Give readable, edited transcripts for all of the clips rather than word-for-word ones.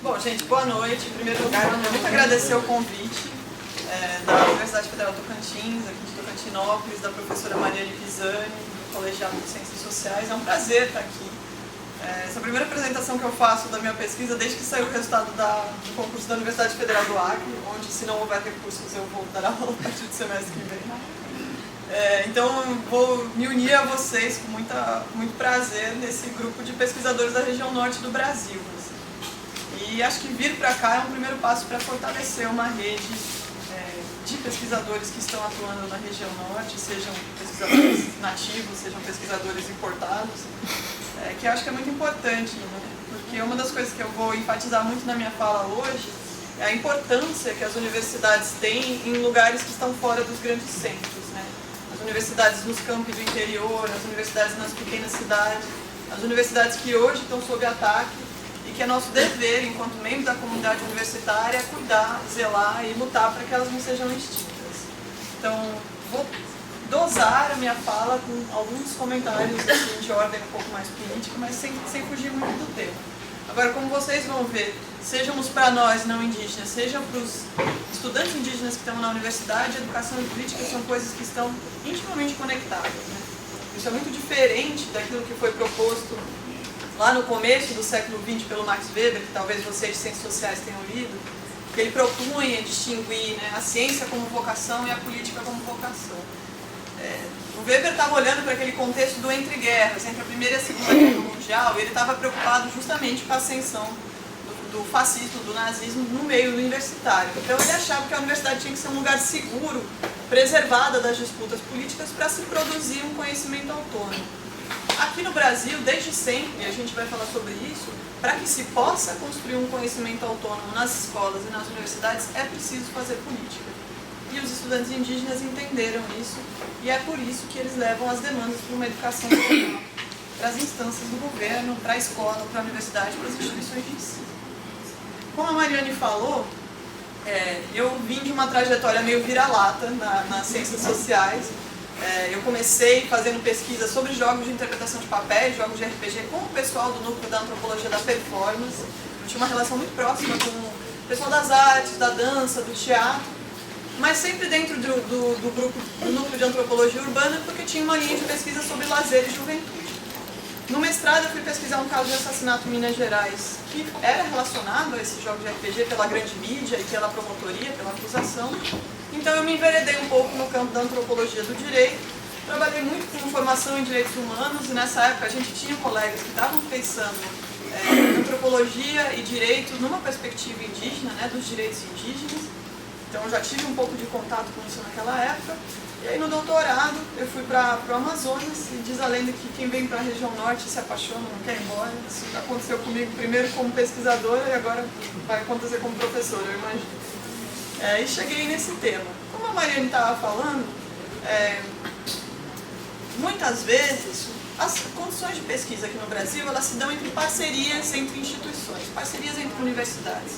Bom, gente, boa noite. Em primeiro lugar, eu quero muito agradecer o convite da Universidade Federal Tocantins, aqui de Tocantinópolis, da professora Mariane Pisani, do Colegiado de Ciências Sociais. É um prazer estar aqui. Essa é a primeira apresentação que eu faço da minha pesquisa desde que saiu o resultado do concurso da Universidade Federal do Acre, onde, se não houver recursos, eu vou dar aula a partir do semestre que vem. Então, vou me unir a vocês com muito prazer nesse grupo de pesquisadores da região norte do Brasil. E acho que vir para cá é um primeiro passo para fortalecer uma rede de pesquisadores que estão atuando na região norte, sejam pesquisadores nativos, sejam pesquisadores importados, que eu acho que é muito importante, né? Porque uma das coisas que eu vou enfatizar muito na minha fala hoje é a importância que as universidades têm em lugares que estão fora dos grandes centros, né? As universidades nos campos do interior, as universidades nas pequenas cidades, as universidades que hoje estão sob ataque, e que é nosso dever, enquanto membros da comunidade universitária, cuidar, zelar e lutar para que elas não sejam extintas. Então, vou dosar a minha fala com alguns comentários assim, de ordem um pouco mais política, mas sem fugir muito do tema. Agora, como vocês vão ver, sejamos para nós não indígenas, sejam para os estudantes indígenas que estão na universidade, educação e política são coisas que estão intimamente conectadas, né? Isso é muito diferente daquilo que foi proposto lá no começo do século XX pelo Max Weber, que talvez vocês de ciências sociais tenham lido, que ele propunha distinguir, né, a ciência como vocação e a política como vocação. O Weber estava olhando para aquele contexto do entre-guerras, entre a Primeira e a Segunda Guerra Mundial, e ele estava preocupado justamente com a ascensão do fascismo, do nazismo no meio universitário. Então ele achava que a universidade tinha que ser um lugar seguro, preservada das disputas políticas, para se produzir um conhecimento autônomo. Aqui no Brasil, desde sempre, e a gente vai falar sobre isso, para que se possa construir um conhecimento autônomo nas escolas e nas universidades, é preciso fazer política. E os estudantes indígenas entenderam isso, e é por isso que eles levam as demandas para uma educação formal, para as instâncias do governo, para a escola, para a universidade, para as instituições de ensino. Como a Mariane falou, eu vim de uma trajetória meio vira-lata nas ciências sociais. Eu comecei fazendo pesquisa sobre jogos de interpretação de papéis, jogos de RPG, com o pessoal do núcleo da antropologia da performance. Eu tinha uma relação muito próxima com o pessoal das artes, da dança, do teatro, mas sempre dentro do grupo do núcleo de antropologia urbana, porque tinha uma linha de pesquisa sobre lazer e juventude. No mestrado eu fui pesquisar um caso de assassinato em Minas Gerais, que era relacionado a esse jogo de RPG pela grande mídia e pela promotoria, pela acusação. Então eu me enveredei um pouco no campo da antropologia do direito, trabalhei muito com formação em direitos humanos, e nessa época a gente tinha colegas que estavam pensando antropologia e direito numa perspectiva indígena, né, dos direitos indígenas. Então eu já tive um pouco de contato com isso naquela época. E aí no doutorado eu fui para o Amazonas, e diz a lenda que quem vem para a região norte se apaixona, não quer ir embora. Isso aconteceu comigo primeiro como pesquisadora e agora vai acontecer como professora, eu imagino. E cheguei nesse tema. Como a Mariane estava falando, muitas vezes as condições de pesquisa aqui no Brasil elas se dão entre parcerias entre instituições, parcerias entre universidades.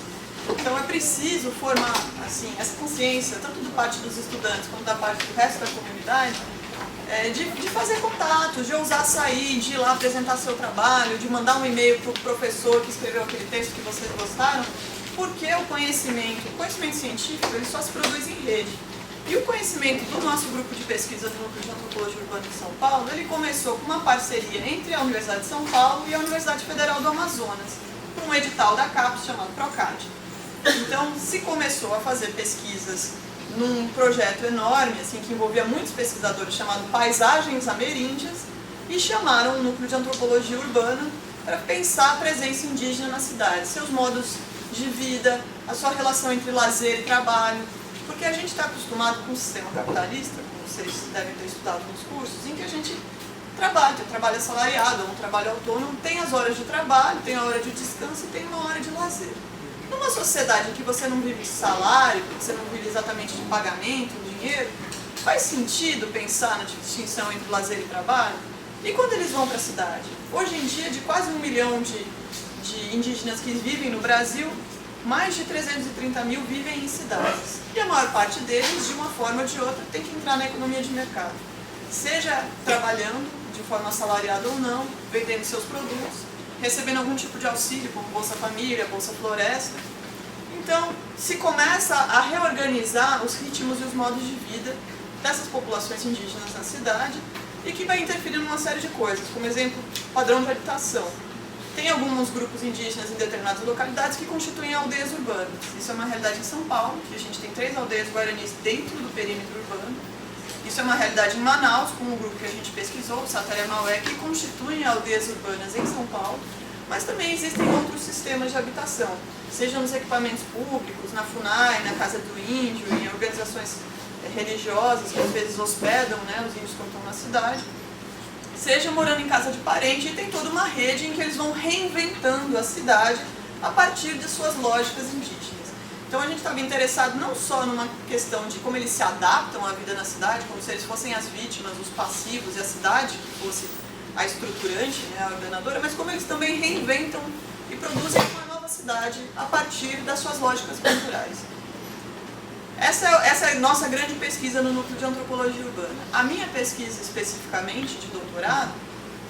Então é preciso formar assim, essa consciência, tanto da parte dos estudantes como da parte do resto da comunidade, de fazer contatos, de ousar sair, de ir lá apresentar seu trabalho, de mandar um e-mail para o professor que escreveu aquele texto que vocês gostaram, porque o conhecimento científico ele só se produz em rede. E o conhecimento do nosso grupo de pesquisa do Núcleo de Antropologia Urbana de São Paulo, ele começou com uma parceria entre a Universidade de São Paulo e a Universidade Federal do Amazonas, com um edital da CAPES chamado PROCAD. Então, se começou a fazer pesquisas num projeto enorme, assim, que envolvia muitos pesquisadores, chamado Paisagens Ameríndias, e chamaram o Núcleo de Antropologia Urbana para pensar a presença indígena na cidade, seus modos de vida, a sua relação entre lazer e trabalho, porque a gente está acostumado com o sistema capitalista, como vocês devem ter estudado nos cursos, em que a gente trabalha, tem trabalho assalariado, um trabalho autônomo, tem as horas de trabalho, tem a hora de descanso e tem uma hora de lazer. Numa sociedade em que você não vive de salário, que você não vive exatamente de pagamento, dinheiro, faz sentido pensar na distinção entre lazer e trabalho? E quando eles vão para a cidade? Hoje em dia, de quase 1 milhão de indígenas que vivem no Brasil, mais de 330 mil vivem em cidades. E a maior parte deles, de uma forma ou de outra, tem que entrar na economia de mercado. Seja trabalhando, de forma assalariada ou não, vendendo seus produtos, recebendo algum tipo de auxílio, como Bolsa Família, Bolsa Floresta. Então, se começa a reorganizar os ritmos e os modos de vida dessas populações indígenas na cidade e que vai interferir numa série de coisas, como exemplo, padrão de habitação. Tem alguns grupos indígenas em determinadas localidades que constituem aldeias urbanas. Isso é uma realidade em São Paulo, que a gente tem 3 aldeias guaranis dentro do perímetro urbano. Isso é uma realidade em Manaus, com um grupo que a gente pesquisou, o Sataré-Maué, que constituem aldeias urbanas em São Paulo. Mas também existem outros sistemas de habitação, seja nos equipamentos públicos, na FUNAI, na Casa do Índio, em organizações religiosas que às vezes hospedam, né, os índios quando estão na cidade, seja morando em casa de parente, e tem toda uma rede em que eles vão reinventando a cidade a partir de suas lógicas indígenas. Então a gente estava interessado não só numa questão de como eles se adaptam à vida na cidade, como se eles fossem as vítimas, os passivos, e a cidade fosse a estruturante, né, a ordenadora, mas como eles também reinventam e produzem uma nova cidade a partir das suas lógicas culturais. Essa é a nossa grande pesquisa no Núcleo de Antropologia Urbana. A minha pesquisa especificamente de doutorado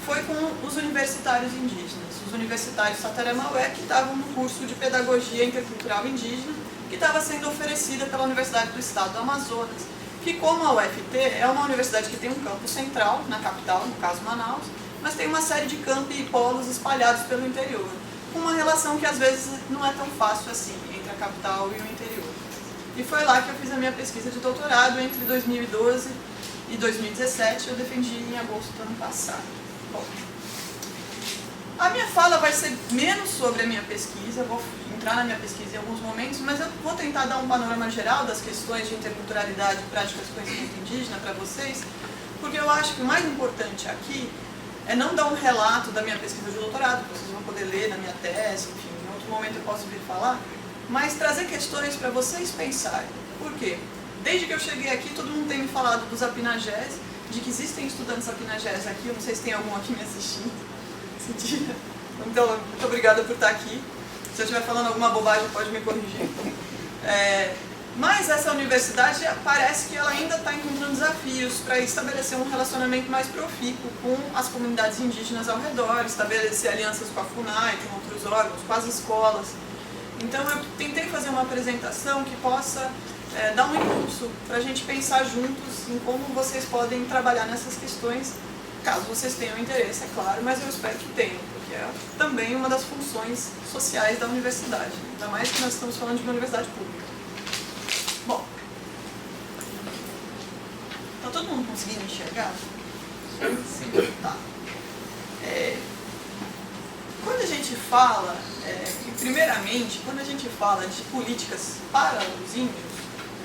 foi com os universitários indígenas, os universitários Sataré-Maué, que estavam no curso de Pedagogia Intercultural Indígena, que estava sendo oferecida pela Universidade do Estado do Amazonas, que, como a UFT, é uma universidade que tem um campus central, na capital, no caso Manaus, mas tem uma série de campi e polos espalhados pelo interior, com uma relação que às vezes não é tão fácil assim, entre a capital e o interior. E foi lá que eu fiz a minha pesquisa de doutorado entre 2012 e 2017, eu defendi em agosto do ano passado. Bom, a minha fala vai ser menos sobre a minha pesquisa, eu vou entrar na minha pesquisa em alguns momentos, mas eu vou tentar dar um panorama geral das questões de interculturalidade e práticas de conhecimento indígena para vocês, porque eu acho que o mais importante aqui é não dar um relato da minha pesquisa de doutorado, que vocês vão poder ler na minha tese, enfim, em outro momento eu posso vir falar, mas trazer questões para vocês pensarem. Por quê? Desde que eu cheguei aqui, todo mundo tem me falado dos apinagés, de que existem estudantes apinagés aqui, eu não sei se tem algum aqui me assistindo esse dia. Então, muito obrigada por estar aqui. Se eu estiver falando alguma bobagem, pode me corrigir. Mas essa universidade parece que ela ainda está encontrando desafios para estabelecer um relacionamento mais profícuo com as comunidades indígenas ao redor, estabelecer alianças com a FUNAI, com outros órgãos, com as escolas. Então eu tentei fazer uma apresentação que possa dar um impulso para a gente pensar juntos em como vocês podem trabalhar nessas questões, caso vocês tenham interesse, é claro, mas eu espero que tenham, porque é também uma das funções sociais da universidade, ainda mais que nós estamos falando de uma universidade pública. Bom, está todo mundo conseguindo enxergar? Sim. Tá. Quando a gente fala, primeiramente, quando a gente fala de políticas para os índios,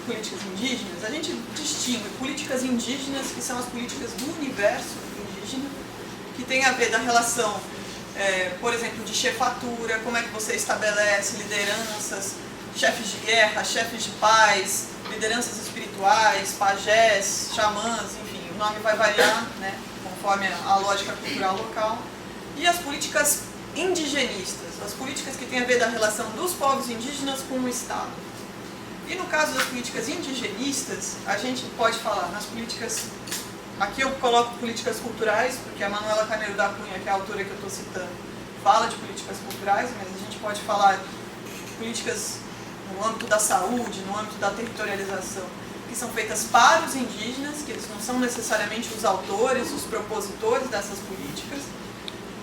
políticas indígenas, a gente distingue políticas indígenas, que são as políticas do universo indígena, que tem a ver da relação, por exemplo, de chefatura, como é que você estabelece lideranças, chefes de guerra, chefes de paz, lideranças espirituais, pajés, xamãs, enfim, o nome vai variar, né, conforme a lógica cultural local. E as políticas indigenistas, as políticas que têm a ver da relação dos povos indígenas com o Estado. E no caso das políticas indigenistas, a gente pode falar nas políticas, aqui eu coloco políticas culturais, porque a Manuela Carneiro da Cunha, que é a autora que eu estou citando, fala de políticas culturais, mas a gente pode falar de políticas no âmbito da saúde, no âmbito da territorialização, que são feitas para os indígenas, que eles não são necessariamente os autores, os propositores dessas políticas.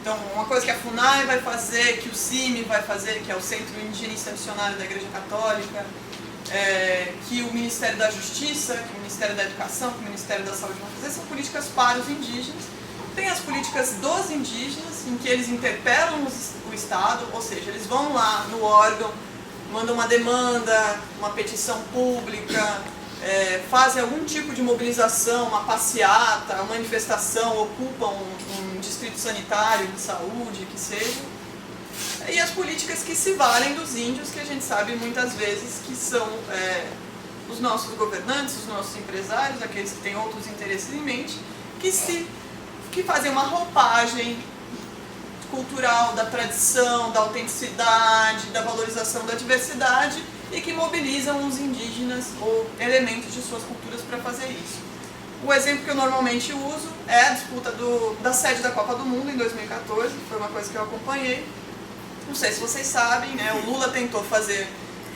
Então, uma coisa que a FUNAI vai fazer, que o CIMI vai fazer, que é o Centro Indigenista Missionário da Igreja Católica, que o Ministério da Justiça, que o Ministério da Educação, que o Ministério da Saúde vão fazer, são políticas para os indígenas. Tem as políticas dos indígenas, em que eles interpelam o Estado, ou seja, eles vão lá no órgão, mandam uma demanda, uma petição pública, fazem algum tipo de mobilização, uma passeata, uma manifestação, ocupam um distrito sanitário de saúde, que seja. E as políticas que se valem dos índios, que a gente sabe muitas vezes que são os nossos governantes, os nossos empresários, aqueles que têm outros interesses em mente, que fazem uma roupagem cultural da tradição, da autenticidade, da valorização da diversidade e que mobilizam os indígenas ou elementos de suas culturas para fazer isso. O exemplo que eu normalmente uso é a disputa da sede da Copa do Mundo em 2014, que foi uma coisa que eu acompanhei. Não sei se vocês sabem, né, o Lula tentou fazer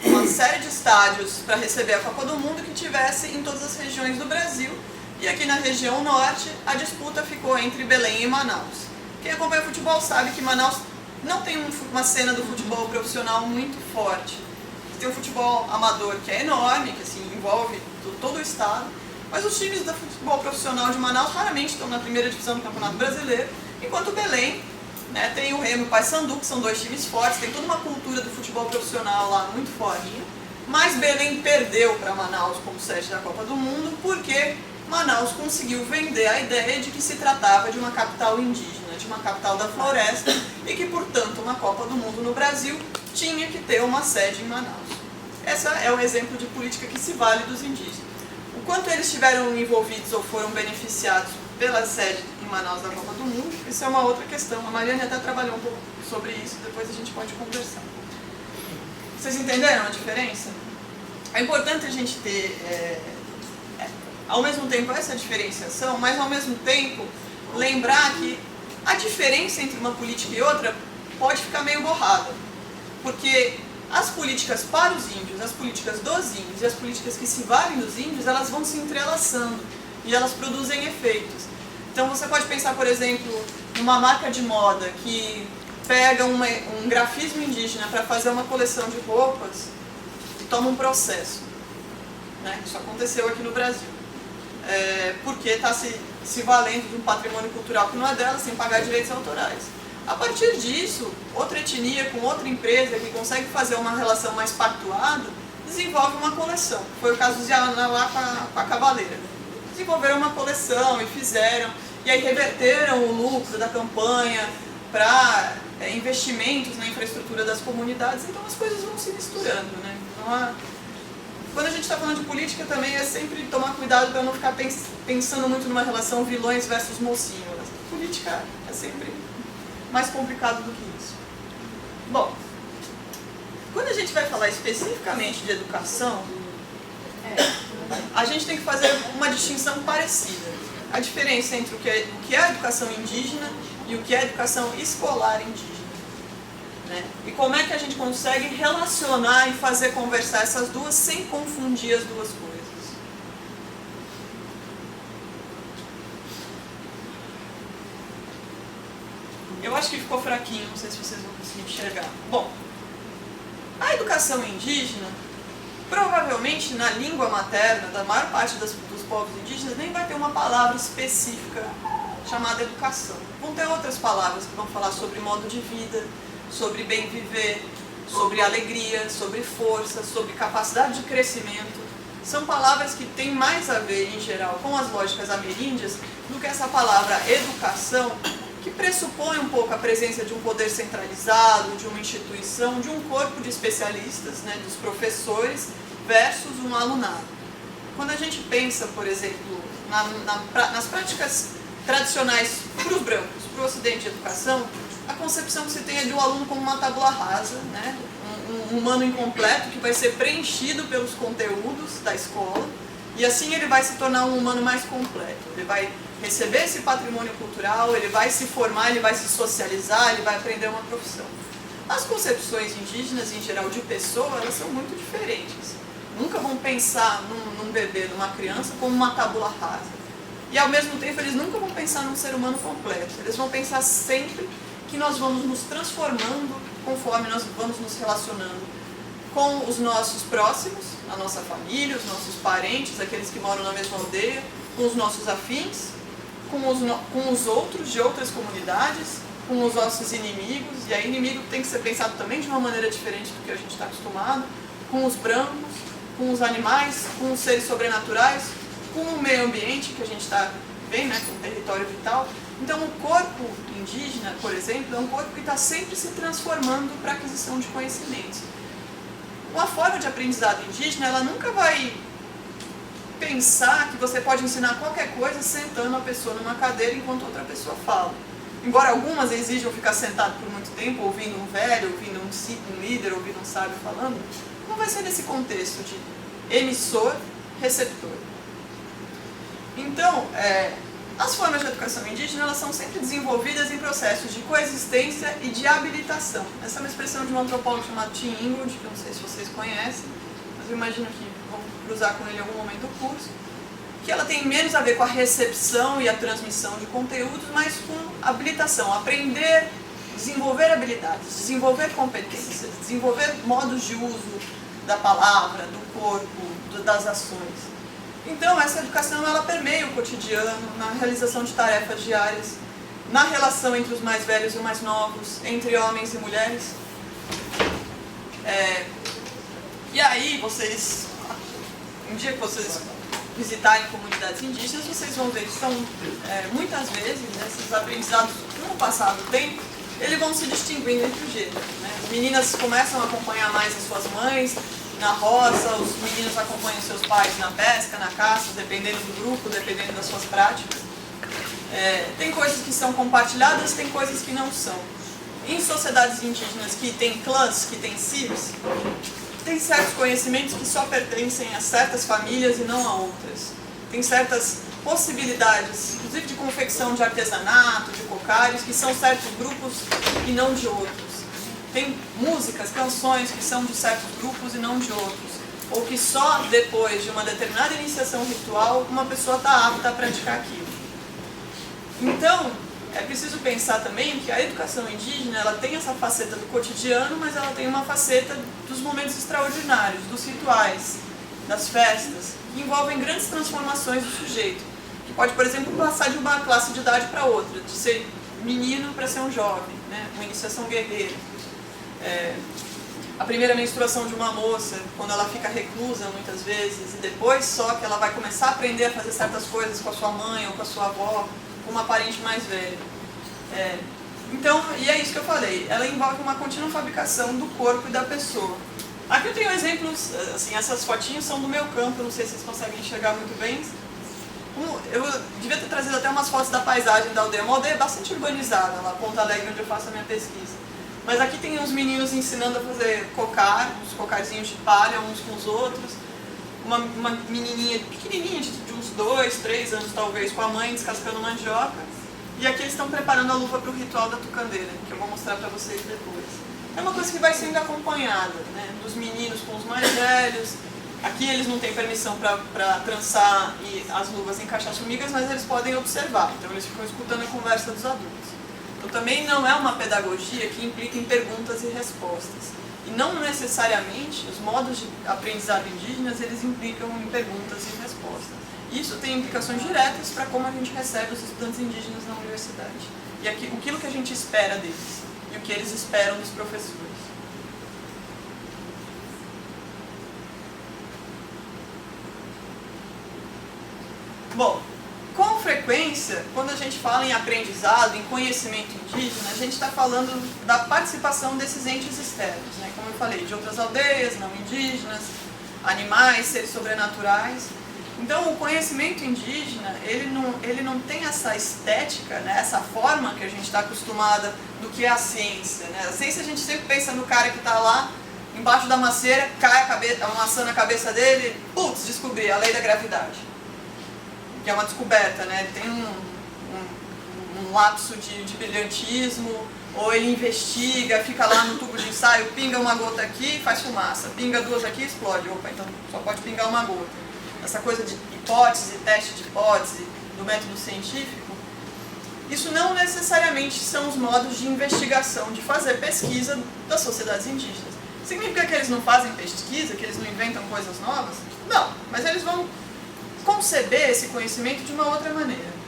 uma série de estádios para receber a Copa do Mundo que tivesse em todas as regiões do Brasil. E aqui na região norte, a disputa ficou entre Belém e Manaus. Quem acompanha futebol sabe que Manaus não tem uma cena do futebol profissional muito forte. Tem um futebol amador que é enorme, que assim, envolve todo o estado, mas os times do futebol profissional de Manaus raramente estão na primeira divisão do Campeonato Brasileiro, enquanto Belém, né, tem o Remo e o Paysandu, que são dois times fortes, tem toda uma cultura do futebol profissional lá muito forte. Mas Belém perdeu para Manaus como sede da Copa do Mundo porque Manaus conseguiu vender a ideia de que se tratava de uma capital indígena, de uma capital da floresta, e que, portanto, uma Copa do Mundo no Brasil tinha que ter uma sede em Manaus. Esse é um exemplo de política que se vale dos indígenas. O quanto eles estiveram envolvidos ou foram beneficiados pela sede em Manaus da Copa do Mundo, isso é uma outra questão. A Mariane até trabalhou um pouco sobre isso, depois a gente pode conversar. Vocês entenderam a diferença? É importante a gente ter, ao mesmo tempo, essa diferenciação, mas ao mesmo tempo lembrar que a diferença entre uma política e outra pode ficar meio borrada. Porque as políticas para os índios, as políticas dos índios e as políticas que se valem dos índios, elas vão se entrelaçando e elas produzem efeitos. Então você pode pensar, por exemplo, numa marca de moda que pega um grafismo indígena para fazer uma coleção de roupas e toma um processo. Né? Isso aconteceu aqui no Brasil. Porque está se valendo de um patrimônio cultural que não é dela, sem pagar direitos autorais. A partir disso, outra etnia com outra empresa que consegue fazer uma relação mais pactuada, desenvolve uma coleção. Foi o caso dos Yanauá com a Cavaleira. Desenvolveram uma coleção e fizeram, e aí reverteram o lucro da campanha para investimentos na infraestrutura das comunidades, então as coisas vão se misturando. Né? Então, quando a gente está falando de política também é sempre tomar cuidado para não ficar pensando muito numa relação vilões versus mocinhos. A política é sempre mais complicado do que isso. Bom, quando a gente vai falar especificamente de educação, a gente tem que fazer uma distinção parecida. A diferença entre o que é a educação indígena e o que é a educação escolar indígena. Né? E como é que a gente consegue relacionar e fazer conversar essas duas sem confundir as duas coisas. Eu acho que ficou fraquinho, não sei se vocês vão conseguir enxergar. Bom, a educação indígena, provavelmente na língua materna da maior parte dos povos indígenas, nem vai ter uma palavra específica chamada educação. Vão ter outras palavras que vão falar sobre modo de vida, sobre bem viver, sobre alegria, sobre força, sobre capacidade de crescimento. São palavras que têm mais a ver, em geral, com as lógicas ameríndias do que essa palavra educação, que pressupõe um pouco a presença de um poder centralizado, de uma instituição, de um corpo de especialistas, né, dos professores, versus um alunado. Quando a gente pensa, por exemplo, nas práticas tradicionais para os brancos, para o ocidente de educação, a concepção que se tem é de um aluno como uma tábua rasa, né, um humano incompleto que vai ser preenchido pelos conteúdos da escola, e assim ele vai se tornar um humano mais completo. Ele vai receber esse patrimônio cultural, ele vai se formar, ele vai se socializar, ele vai aprender uma profissão. As concepções indígenas, em geral, de pessoa, elas são muito diferentes. Nunca vão pensar num bebê, numa criança, como uma tábua rasa. E, ao mesmo tempo, eles nunca vão pensar num ser humano completo. Eles vão pensar sempre que nós vamos nos transformando conforme nós vamos nos relacionando com os nossos próximos, a nossa família, os nossos parentes, aqueles que moram na mesma aldeia, com os nossos afins, com os outros de outras comunidades, com os nossos inimigos, e aí inimigo tem que ser pensado também de uma maneira diferente do que a gente está acostumado, com os brancos, com os animais, com os seres sobrenaturais, com o meio ambiente que a gente está vendo, né, com o território vital. Então o corpo indígena, por exemplo, é um corpo que está sempre se transformando para a aquisição de conhecimentos. Uma forma de aprendizado indígena, ela nunca vai pensar que você pode ensinar qualquer coisa sentando a pessoa numa cadeira enquanto outra pessoa fala. Embora algumas exijam ficar sentado por muito tempo, ouvindo um velho, ouvindo um líder, ouvindo um sábio falando, não vai ser nesse contexto de emissor-receptor. Então, As formas de educação indígena, elas são sempre desenvolvidas em processos de coexistência e de habilitação. Essa é uma expressão de um antropólogo chamado Tim Ingold, que eu não sei se vocês conhecem, mas eu imagino que vão cruzar com ele em algum momento do curso, que ela tem menos a ver com a recepção e a transmissão de conteúdos, mas com habilitação, aprender, desenvolver habilidades, desenvolver competências, desenvolver modos de uso da palavra, do corpo, das ações. Então, essa educação, ela permeia o cotidiano, na realização de tarefas diárias, na relação entre os mais velhos e os mais novos, entre homens e mulheres. E aí, vocês, um dia que vocês visitarem comunidades indígenas, vocês vão ver que são, muitas vezes, esses aprendizados que no passado tempo, eles vão se distinguindo entre os gêneros. As meninas começam a acompanhar mais as suas mães na roça, os meninos acompanham seus pais na pesca, na caça, dependendo do grupo, dependendo das suas práticas. Tem coisas que são compartilhadas, tem coisas que não são. Em sociedades indígenas que têm clãs, que têm CIVs, tem certos conhecimentos que só pertencem a certas famílias e não a outras. Tem certas possibilidades, inclusive de confecção de artesanato, de cocários, que são certos grupos e não de outros. Tem músicas, canções que são de certos grupos e não de outros. Ou que só depois de uma determinada iniciação ritual uma pessoa está apta a praticar aquilo. Então, é preciso pensar também que a educação indígena, ela tem essa faceta do cotidiano, mas ela tem uma faceta dos momentos extraordinários, dos rituais, das festas, que envolvem grandes transformações do sujeito. Que pode, por exemplo, passar de uma classe de idade para outra, de ser menino para ser um jovem, uma iniciação guerreira. A primeira menstruação de uma moça, quando ela fica reclusa muitas vezes, e depois só que ela vai começar a aprender a fazer certas coisas com a sua mãe ou com a sua avó, com uma parente mais velha. Então, e é isso que eu falei, ela envolve uma contínua fabricação do corpo e da pessoa. Aqui eu tenho exemplos, assim, essas fotinhos são do meu campo, não sei se vocês conseguem enxergar muito bem. Eu devia ter trazido até umas fotos da paisagem da aldeia, uma aldeia bastante urbanizada, lá Ponta Alegre, onde eu faço a minha pesquisa. Mas aqui tem uns meninos ensinando a fazer cocar, uns cocarzinhos de palha uns com os outros. Uma menininha pequenininha, de uns 2, 3 anos talvez, com a mãe descascando mandioca. E aqui eles estão preparando a luva para o ritual da tucandeira, que eu vou mostrar para vocês depois. É uma coisa que vai sendo acompanhada, dos meninos com os mais velhos. Aqui eles não têm permissão para trançar e as luvas encaixar formigas, mas eles podem observar, então eles ficam escutando a conversa dos adultos. Então também não é uma pedagogia que implica em perguntas e respostas. E não necessariamente os modos de aprendizado indígenas eles implicam em perguntas e respostas. Isso tem implicações diretas para como a gente recebe os estudantes indígenas na universidade. E aquilo que a gente espera deles e o que eles esperam dos professores. Bom, com frequência, quando a gente fala em aprendizado, em conhecimento indígena, a gente está falando da participação desses entes externos, como eu falei, de outras aldeias não indígenas, animais, seres sobrenaturais. Então, o conhecimento indígena, ele não tem essa estética, essa forma que a gente está acostumada do que é a ciência. A ciência a gente sempre pensa no cara que está lá, embaixo da macieira, cai a maçã na cabeça dele, putz, descobri a lei da gravidade. Que é uma descoberta, ele tem um lapso de brilhantismo, ou ele investiga, fica lá no tubo de ensaio, pinga uma gota aqui, faz fumaça, pinga 2 aqui, explode. Opa, então só pode pingar uma gota. Essa coisa de hipótese, teste de hipótese, do método científico, isso não necessariamente são os modos de investigação, de fazer pesquisa das sociedades indígenas. Significa que eles não fazem pesquisa, que eles não inventam coisas novas? Não, mas eles vão conceber esse conhecimento de uma outra maneira.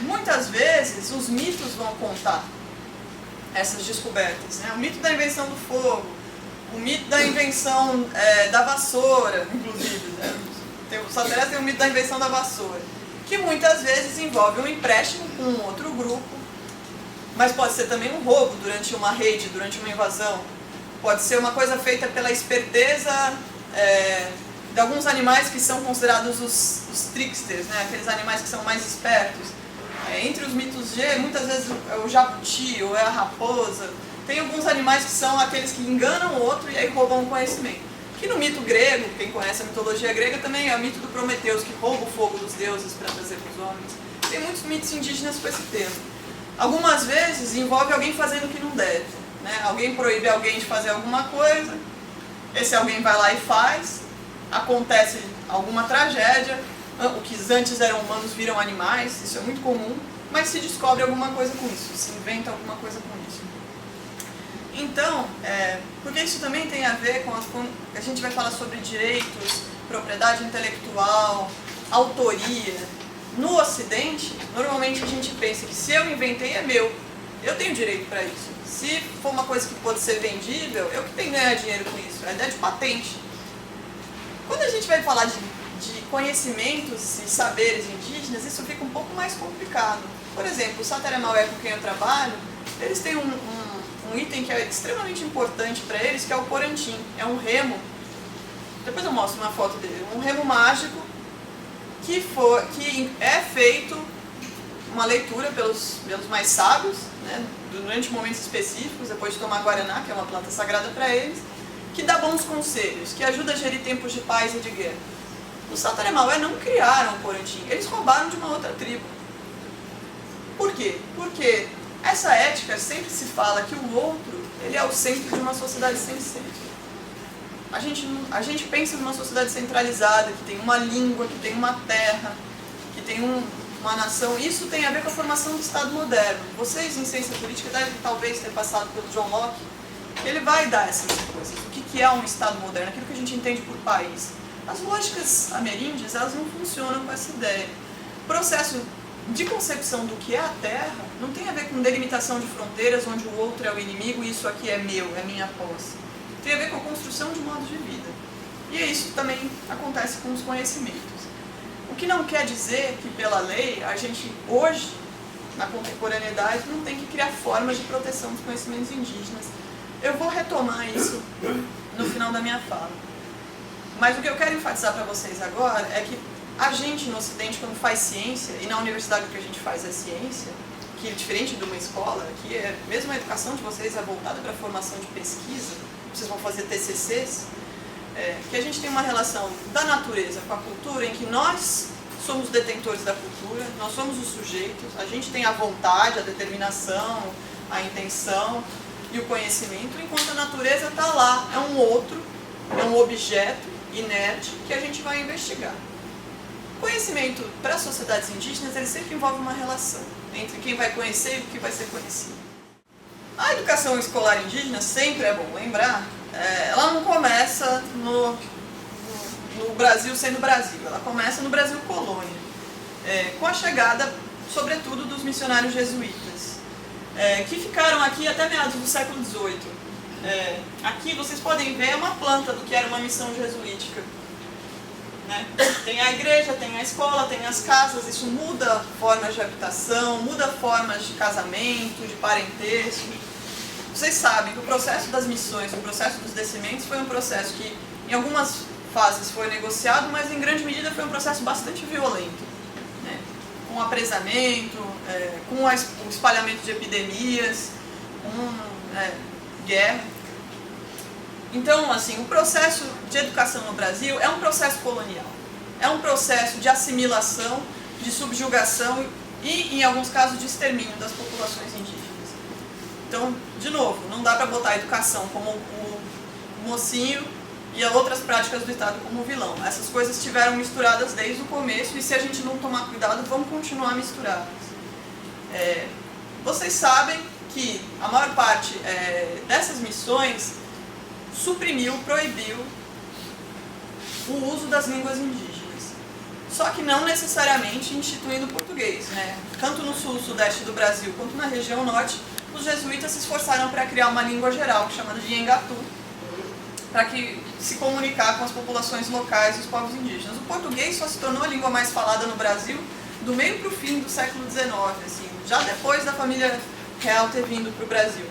Muitas vezes os mitos vão contar essas descobertas. O mito da invenção do fogo, o mito da invenção da vassoura, inclusive. O Saterés tem o mito da invenção da vassoura, que muitas vezes envolve um empréstimo com um outro grupo, mas pode ser também um roubo durante uma raid, durante uma invasão. Pode ser uma coisa feita pela esperteza de alguns animais que são considerados os tricksters, aqueles animais que são mais espertos. Entre os mitos G, muitas vezes é o jabuti ou é a raposa. Tem alguns animais que são aqueles que enganam o outro e aí roubam o conhecimento. Que no mito grego, quem conhece a mitologia grega, também é o mito do Prometeus, que rouba o fogo dos deuses para trazer para os homens. tem muitos mitos indígenas com esse termo. Algumas vezes envolve alguém fazendo o que não deve, né? Alguém proíbe alguém de fazer alguma coisa, esse alguém vai lá e faz, acontece alguma tragédia, o que antes eram humanos viram animais, isso é muito comum, mas se descobre alguma coisa com isso, se inventa alguma coisa com isso. Então, porque isso também tem a ver com a gente vai falar sobre direitos, propriedade intelectual, autoria. No Ocidente, normalmente a gente pensa que se eu inventei é meu, eu tenho direito para isso. Se for uma coisa que pode ser vendível, eu que tenho que ganhar dinheiro com isso, é a ideia de patente. Quando a gente vai falar de conhecimentos e saberes indígenas, isso fica um pouco mais complicado. Por exemplo, o Sateré-Maué, com quem eu trabalho, eles têm um item que é extremamente importante para eles, que é o porantim. É um remo, depois eu mostro uma foto dele, um remo mágico que é feito uma leitura pelos mais sábios, né, durante momentos específicos, depois de tomar guaraná, que é uma planta sagrada para eles, que dá bons conselhos, que ajuda a gerir tempos de paz e de guerra. Os Sateré-Maué não criaram o porantim, eles roubaram de uma outra tribo. Por quê? Porque essa ética sempre se fala que o outro, ele é o centro de uma sociedade sem centro. A gente pensa numa sociedade centralizada, que tem uma língua, que tem uma terra, que tem uma nação. Isso tem a ver com a formação do Estado moderno. Vocês, em ciência política, devem talvez ter passado pelo John Locke, que ele vai dar essas coisas. O que é um Estado moderno? Aquilo que a gente entende por país. As lógicas ameríndias, elas não funcionam com essa ideia. O processo de concepção do que é a Terra não tem a ver com delimitação de fronteiras, onde o outro é o inimigo e isso aqui é meu, é minha posse. Tem a ver com a construção de modo de vida. E isso também acontece com os conhecimentos. O que não quer dizer que, pela lei, a gente, hoje, na contemporaneidade, não tem que criar formas de proteção dos conhecimentos indígenas. Eu vou retomar isso no final da minha fala. Mas o que eu quero enfatizar para vocês agora é que a gente, no Ocidente, quando faz ciência, e na universidade o que a gente faz é ciência, que é diferente de uma escola, que é, mesmo a educação de vocês é voltada para a formação de pesquisa, vocês vão fazer TCCs, que a gente tem uma relação da natureza com a cultura, em que nós somos detentores da cultura, nós somos os sujeitos, a gente tem a vontade, a determinação, a intenção e o conhecimento, enquanto a natureza está lá, é um outro, é um objeto inerte que a gente vai investigar. O conhecimento para as sociedades indígenas, ele sempre envolve uma relação entre quem vai conhecer e o que vai ser conhecido. A educação escolar indígena, sempre é bom lembrar, ela não começa no Brasil sendo Brasil, ela começa no Brasil colônia, com a chegada, sobretudo, dos missionários jesuítas, que ficaram aqui até meados do século XVIII. Aqui vocês podem ver uma planta do que era uma missão jesuítica. Né? Tem a igreja, tem a escola, tem as casas, isso muda formas de habitação, muda formas de casamento, de parentesco. Vocês sabem que o processo das missões, o processo dos descimentos foi um processo que em algumas fases foi negociado, mas em grande medida foi um processo bastante violento, né? Com apresamento, com o espalhamento de epidemias, com guerra. Então, assim, o processo de educação no Brasil é um processo colonial, é um processo de assimilação, de subjugação e, em alguns casos, de extermínio das populações indígenas. Então, de novo, não dá para botar a educação como o mocinho e as outras práticas do Estado como o vilão. Essas coisas estiveram misturadas desde o começo e, se a gente não tomar cuidado, vão continuar misturadas. Vocês sabem que a maior parte dessas missões suprimiu, proibiu o uso das línguas indígenas. Só que não necessariamente instituindo o português, né? Tanto no sul, sudeste do Brasil, quanto na região norte, os jesuítas se esforçaram para criar uma língua geral, chamada de Nhengatu, para que se comunicar com as populações locais e os povos indígenas. O português só se tornou a língua mais falada no Brasil do meio para o fim do século XIX, assim, já depois da família real ter vindo para o Brasil.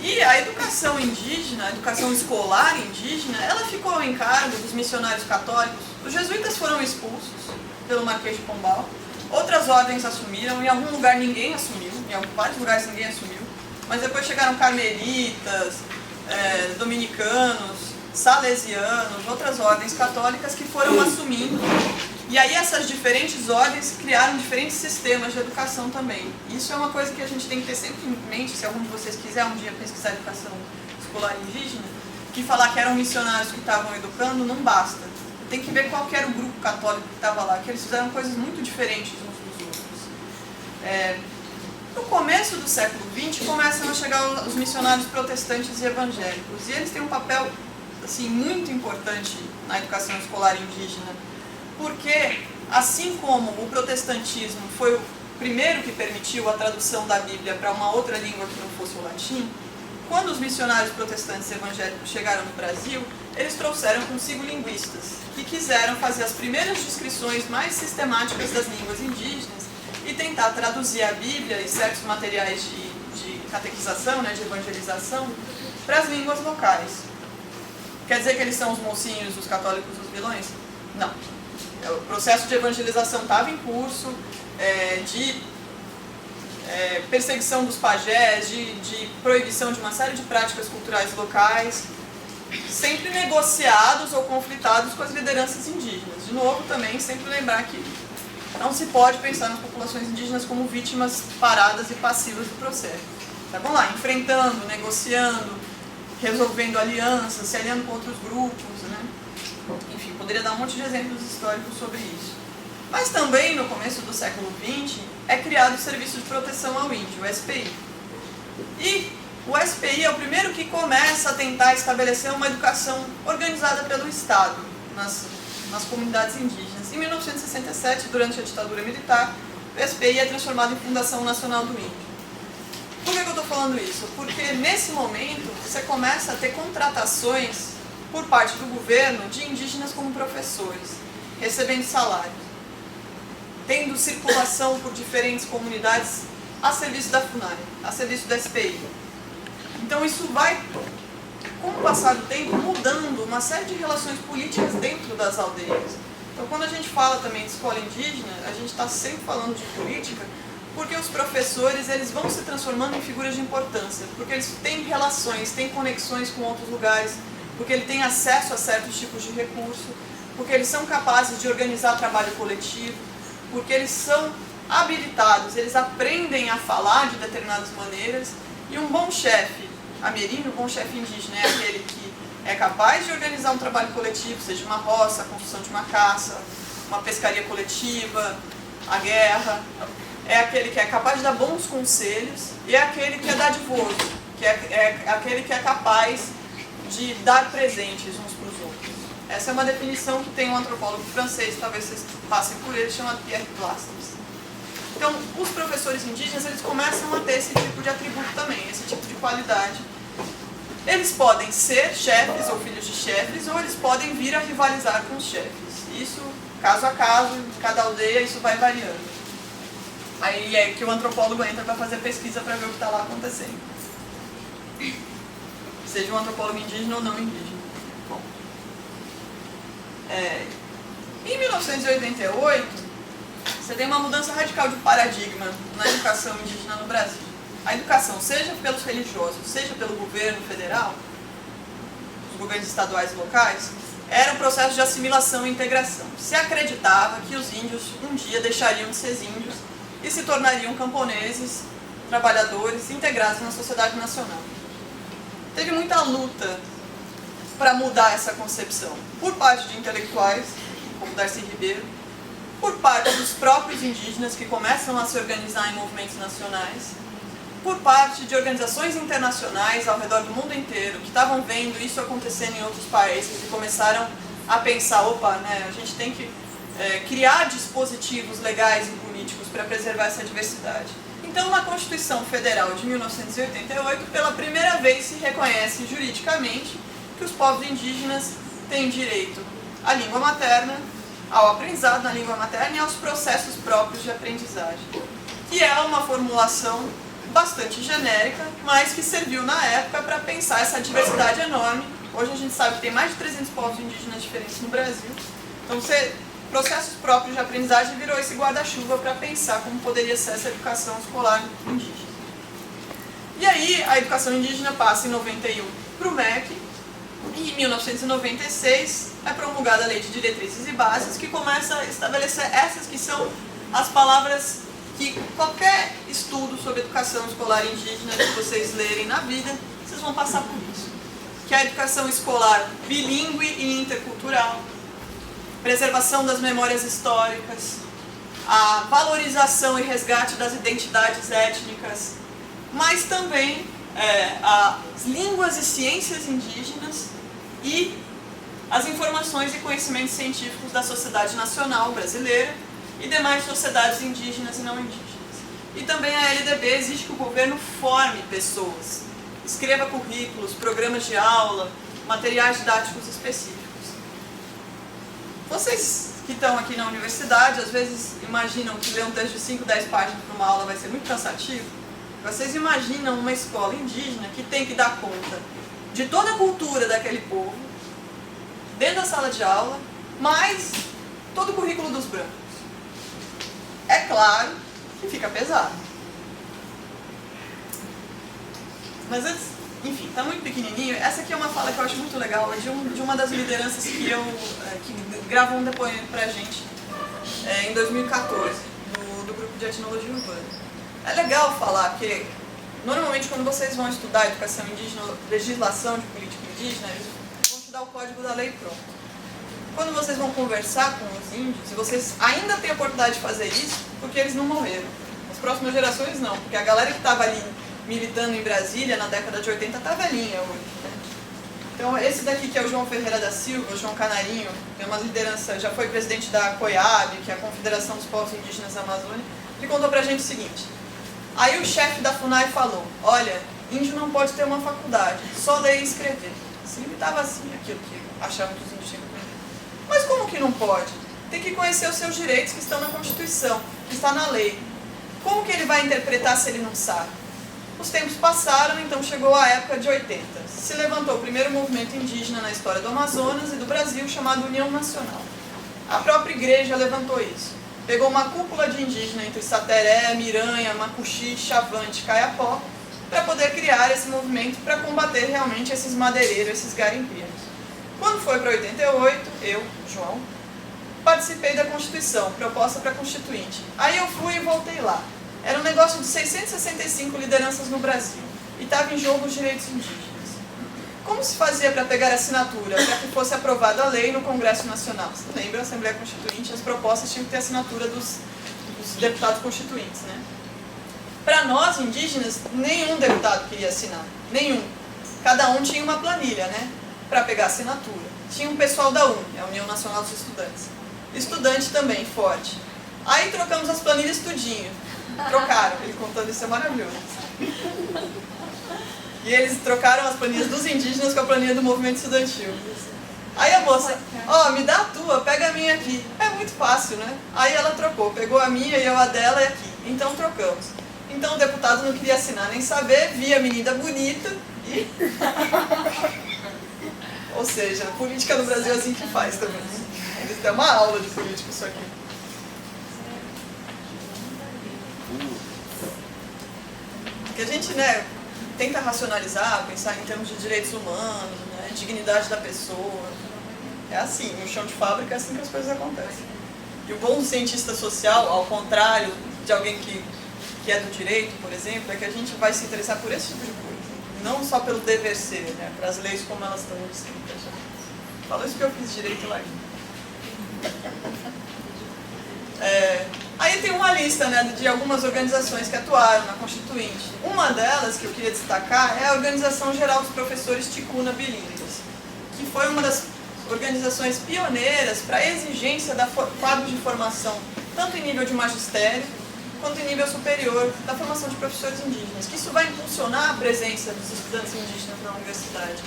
E a educação indígena, a educação escolar indígena, ela ficou ao encargo dos missionários católicos. Os jesuítas foram expulsos pelo Marquês de Pombal, outras ordens assumiram, em algum lugar ninguém assumiu, em vários lugares ninguém assumiu, mas depois chegaram carmelitas, dominicanos, salesianos, outras ordens católicas que foram assumindo E aí essas diferentes ordens criaram diferentes sistemas de educação também. Isso é uma coisa que a gente tem que ter sempre em mente, se algum de vocês quiser um dia pesquisar educação escolar indígena, que falar que eram missionários que estavam educando não basta. Tem que ver qual que era o grupo católico que estava lá, que eles fizeram coisas muito diferentes uns dos outros. No começo do século XX começam a chegar os missionários protestantes e evangélicos, e eles têm um papel assim, muito importante na educação escolar indígena, porque assim como o protestantismo foi o primeiro que permitiu a tradução da Bíblia para uma outra língua que não fosse o latim, quando os missionários protestantes e evangélicos chegaram no Brasil, eles trouxeram consigo linguistas que quiseram fazer as primeiras descrições mais sistemáticas das línguas indígenas e tentar traduzir a Bíblia e certos materiais de catequização, né, de evangelização, para as línguas locais. Quer dizer que eles são os mocinhos, os católicos, os vilões? Não. O processo de evangelização estava em curso, de perseguição dos pajés, de proibição de uma série de práticas culturais locais, sempre negociados ou conflitados com as lideranças indígenas. De novo, também, sempre lembrar que não se pode pensar nas populações indígenas como vítimas paradas e passivas do processo. Tá, vamos lá, enfrentando, negociando, resolvendo alianças, se aliando com outros grupos, né? Enfim, poderia dar um monte de exemplos históricos sobre isso. Mas também, no começo do século XX, é criado o Serviço de Proteção ao Índio, o SPI. E o SPI é o primeiro que começa a tentar estabelecer uma educação organizada pelo Estado nas comunidades indígenas. Em 1967, durante a ditadura militar, o SPI é transformado em Fundação Nacional do Índio. Por que eu estou falando isso? Porque nesse momento você começa a ter contratações por parte do governo de indígenas como professores, recebendo salários, tendo circulação por diferentes comunidades a serviço da FUNAI, a serviço do SPI. Então isso vai, com o passar do tempo, mudando uma série de relações políticas dentro das aldeias. Então quando a gente fala também de escola indígena, a gente está sempre falando de política, porque os professores eles vão se transformando em figuras de importância, porque eles têm relações, têm conexões com outros lugares, porque eles têm acesso a certos tipos de recurso, porque eles são capazes de organizar trabalho coletivo, porque eles são habilitados, eles aprendem a falar de determinadas maneiras, e um bom chefe ameríndio, um bom chefe indígena é aquele que é capaz de organizar um trabalho coletivo, seja uma roça, a construção de uma caça, uma pescaria coletiva, a guerra. É aquele que é capaz de dar bons conselhos e é aquele que é dadivoso, que é aquele que é capaz de dar presentes uns para os outros. Essa é uma definição que tem um antropólogo francês, talvez vocês passem por ele, chamado Pierre Plasters. Então, os professores indígenas eles começam a ter esse tipo de atributo também, esse tipo de qualidade. Eles podem ser chefes ou filhos de chefes, ou eles podem vir a rivalizar com os chefes. Isso, caso a caso, em cada aldeia, isso vai variando. Aí é que o antropólogo entra para fazer pesquisa para ver o que está lá acontecendo. Seja um antropólogo indígena ou não indígena. Bom. Em 1988, você tem uma mudança radical de paradigma na educação indígena no Brasil. A educação, seja pelos religiosos, seja pelo governo federal, os governos estaduais e locais, era um processo de assimilação e integração. Se acreditava que os índios um dia deixariam de ser índios e se tornariam camponeses, trabalhadores, integrados na sociedade nacional. Teve muita luta para mudar essa concepção, por parte de intelectuais, como Darcy Ribeiro, por parte dos próprios indígenas que começam a se organizar em movimentos nacionais, por parte de organizações internacionais ao redor do mundo inteiro, que estavam vendo isso acontecendo em outros países e começaram a pensar, opa, né, a gente tem que criar dispositivos legais e políticos para preservar essa diversidade. Então, na Constituição Federal de 1988, pela primeira vez se reconhece juridicamente que os povos indígenas têm direito à língua materna, ao aprendizado na língua materna e aos processos próprios de aprendizagem. Que é uma formulação bastante genérica, mas que serviu na época para pensar essa diversidade enorme. Hoje a gente sabe que tem mais de 300 povos indígenas diferentes no Brasil. Então, processos próprios de aprendizagem virou esse guarda-chuva para pensar como poderia ser essa educação escolar indígena. E aí a educação indígena passa em 91 para o MEC E em 1996 é promulgada a Lei de Diretrizes e Bases, que começa a estabelecer essas que são as palavras que qualquer estudo sobre educação escolar indígena que vocês lerem na vida, vocês vão passar por isso. Que é a educação escolar bilíngue e intercultural, preservação das memórias históricas, a valorização e resgate das identidades étnicas, mas também as línguas e ciências indígenas e as informações e conhecimentos científicos da sociedade nacional brasileira e demais sociedades indígenas e não indígenas. E também a LDB exige que o governo forme pessoas, escreva currículos, programas de aula, materiais didáticos específicos. Vocês que estão aqui na universidade, às vezes imaginam que ler um texto de 5, 10 páginas para uma aula vai ser muito cansativo. Vocês imaginam uma escola indígena que tem que dar conta de toda a cultura daquele povo, dentro da sala de aula, mais todo o currículo dos brancos. É claro que fica pesado. Mas antes, enfim, está muito pequenininho. Essa aqui é uma fala que eu acho muito legal, é de uma das lideranças que gravam um depoimento pra gente em 2014, do grupo de etnologia urbana. É legal falar que, normalmente, quando vocês vão estudar educação indígena, legislação de política indígena, eles vão te dar o código da lei pronto. Quando vocês vão conversar com os índios, e vocês ainda têm a oportunidade de fazer isso, porque eles não morreram. As próximas gerações não, porque a galera que estava ali militando em Brasília na década de 80 está velhinha hoje, né? Então esse daqui que é o João Ferreira da Silva, o João Canarinho, tem uma liderança, já foi presidente da COIAB, que é a Confederação dos Povos Indígenas da Amazônia, ele contou pra gente o seguinte: aí o chefe da FUNAI falou, olha, índio não pode ter uma faculdade, só ler e escrever. Se limitava assim, aquilo que achavam que os índios tinham que aprender. Mas como que não pode? Tem que conhecer os seus direitos que estão na Constituição, que está na lei. Como que ele vai interpretar se ele não sabe? Os tempos passaram, então chegou a época de 80. Se levantou o primeiro movimento indígena na história do Amazonas e do Brasil, chamado União Nacional. A própria igreja levantou isso. Pegou uma cúpula de indígena entre Sateré, Miranha, Macuxi, Chavante, Caiapó, para poder criar esse movimento para combater realmente esses madeireiros, esses garimpeiros. Quando foi para 88, eu, João, participei da Constituição, proposta para Constituinte. Aí eu fui e voltei lá. Era um negócio de 665 lideranças no Brasil e estava em jogo os direitos indígenas. Como se fazia para pegar assinatura para que fosse aprovada a lei no Congresso Nacional? Você lembra, a Assembleia Constituinte, as propostas tinham que ter assinatura dos deputados constituintes, né? Para nós, indígenas, nenhum deputado queria assinar, nenhum. Cada um tinha uma planilha, né, para pegar assinatura. Tinha um pessoal da UNE, a União Nacional dos Estudantes. Estudante também, forte. Aí trocamos as planilhas tudinho. Trocaram, ele contando isso é maravilhoso. E eles trocaram as planilhas dos indígenas com a planilha do movimento estudantil. Aí a moça, ó, me dá a tua, pega a minha aqui. É muito fácil, né? Aí ela trocou, pegou a minha e eu a dela e aqui. Então trocamos. Então o deputado não queria assinar nem saber, via a menina bonita e... Ou seja, a política no Brasil é assim que faz também. Eles têm uma aula de política isso aqui. Que a gente, né, tenta racionalizar, pensar em termos de direitos humanos, né, dignidade da pessoa. É assim, no chão de fábrica é assim que as coisas acontecem. E o bom cientista social, ao contrário de alguém que é do direito, por exemplo, é que a gente vai se interessar por esse tipo de coisa. Não só pelo dever ser, né, para as leis como elas estão descritas. Falou isso que eu fiz direito lá. Aí tem uma lista, né, de algumas organizações que atuaram na Constituinte. Uma delas que eu queria destacar é a Organização Geral dos Professores Ticuna Bilíngues, que foi uma das organizações pioneiras para a exigência da quadro de formação, tanto em nível de magistério, quanto em nível superior da formação de professores indígenas, que isso vai impulsionar a presença dos estudantes indígenas na universidade.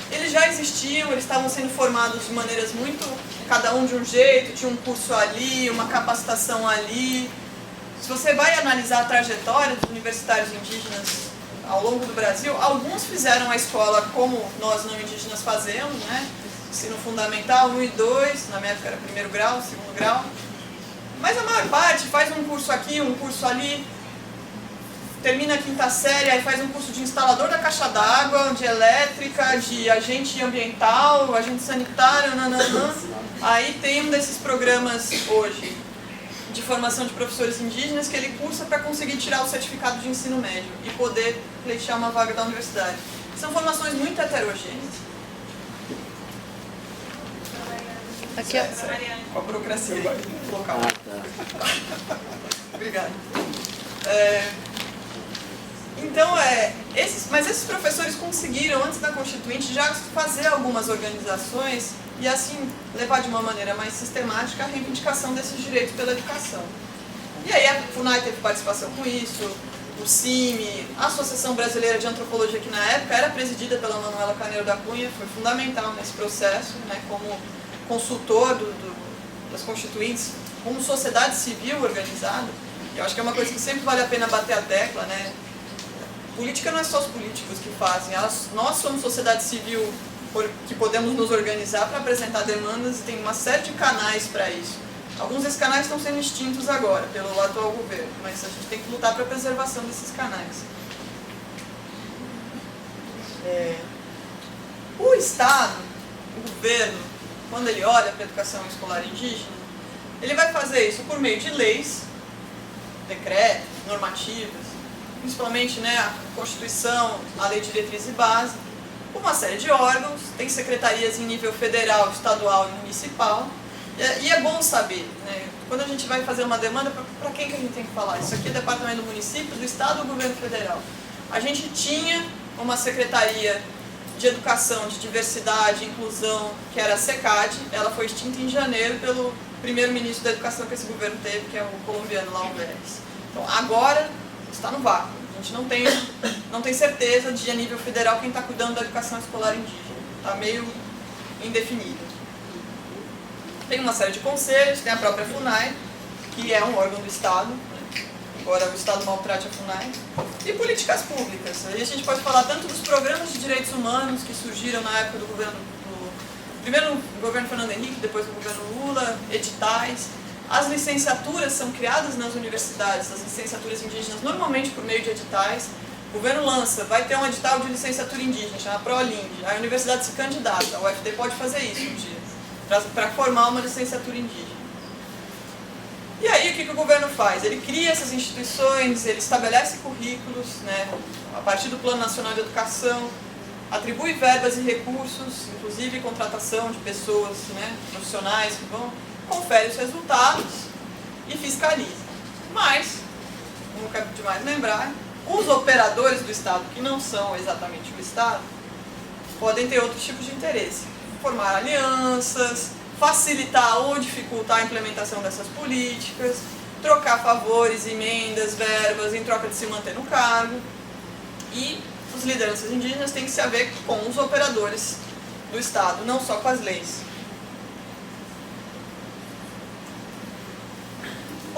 Eles já existiam, eles estavam sendo formados de maneiras muito, cada um de um jeito, tinha um curso ali, uma capacitação ali. Se você vai analisar a trajetória dos universitários indígenas ao longo do Brasil, alguns fizeram a escola como nós não indígenas fazemos, né? Ensino fundamental 1 e 2, na minha época era primeiro grau, segundo grau. Mas a maior parte faz um curso aqui, um curso ali. termina a quinta série, aí faz um curso de instalador da caixa d'água, de elétrica, de agente ambiental, agente sanitário, nananã. Aí tem um desses programas hoje de formação de professores indígenas que ele cursa para conseguir tirar o certificado de ensino médio e poder pleitear uma vaga da universidade. São formações muito heterogêneas. Aqui, ó. Com a burocracia local. Obrigada. Então, mas esses professores conseguiram, antes da Constituinte, já fazer algumas organizações e, assim, levar de uma maneira mais sistemática a reivindicação desses direitos pela educação. E aí a FUNAI teve participação com isso, o CIMI, a Associação Brasileira de Antropologia, que na época era presidida pela Manuela Carneiro da Cunha, foi fundamental nesse processo, né, como consultor das constituintes, como sociedade civil organizada. Eu acho que é uma coisa que sempre vale a pena bater a tecla, né? Política não é só os políticos que fazem, nós somos sociedade civil que podemos nos organizar para apresentar demandas e tem uma série de canais para isso. Alguns desses canais estão sendo extintos agora pelo atual governo, mas a gente tem que lutar para a preservação desses canais. O Estado, o governo, quando ele olha para a educação escolar indígena, ele vai fazer isso por meio de leis, decretos, normativas, principalmente, né, a Constituição, a Lei de Diretriz e Base, uma série de órgãos, tem secretarias em nível federal, estadual e municipal, e é bom saber, né, quando a gente vai fazer uma demanda, para quem que a gente tem que falar? Isso aqui é departamento do município, do estado ou do governo federal? A gente tinha uma secretaria de educação, de diversidade e inclusão, que era a SECAD, ela foi extinta em janeiro pelo primeiro-ministro da educação que esse governo teve, que é o colombiano Lau Vélez. Então, agora está no vácuo. A gente não tem certeza de, a nível federal, quem está cuidando da educação escolar indígena. Está meio indefinido. Tem uma série de conselhos, tem a própria FUNAI, que é um órgão do Estado, né? Embora o Estado maltrate a FUNAI, e políticas públicas. Aí a gente pode falar tanto dos programas de direitos humanos que surgiram na época do governo, primeiro no governo Fernando Henrique, depois no governo Lula, editais. As licenciaturas são criadas nas universidades, as licenciaturas indígenas, normalmente por meio de editais. O governo lança, vai ter um edital de licenciatura indígena, chama ProLind. A universidade se candidata, a UFT pode fazer isso um dia, para formar uma licenciatura indígena. E aí o que o governo faz? Ele cria essas instituições, ele estabelece currículos, né, a partir do Plano Nacional de Educação, atribui verbas e recursos, inclusive contratação de pessoas, né, profissionais que vão, confere os resultados e fiscaliza. Mas, nunca é demais lembrar, os operadores do Estado, que não são exatamente o Estado, podem ter outros tipos de interesse. Formar alianças, facilitar ou dificultar a implementação dessas políticas, trocar favores, emendas, verbas em troca de se manter no cargo. E as lideranças indígenas têm que se haver com os operadores do Estado, não só com as leis.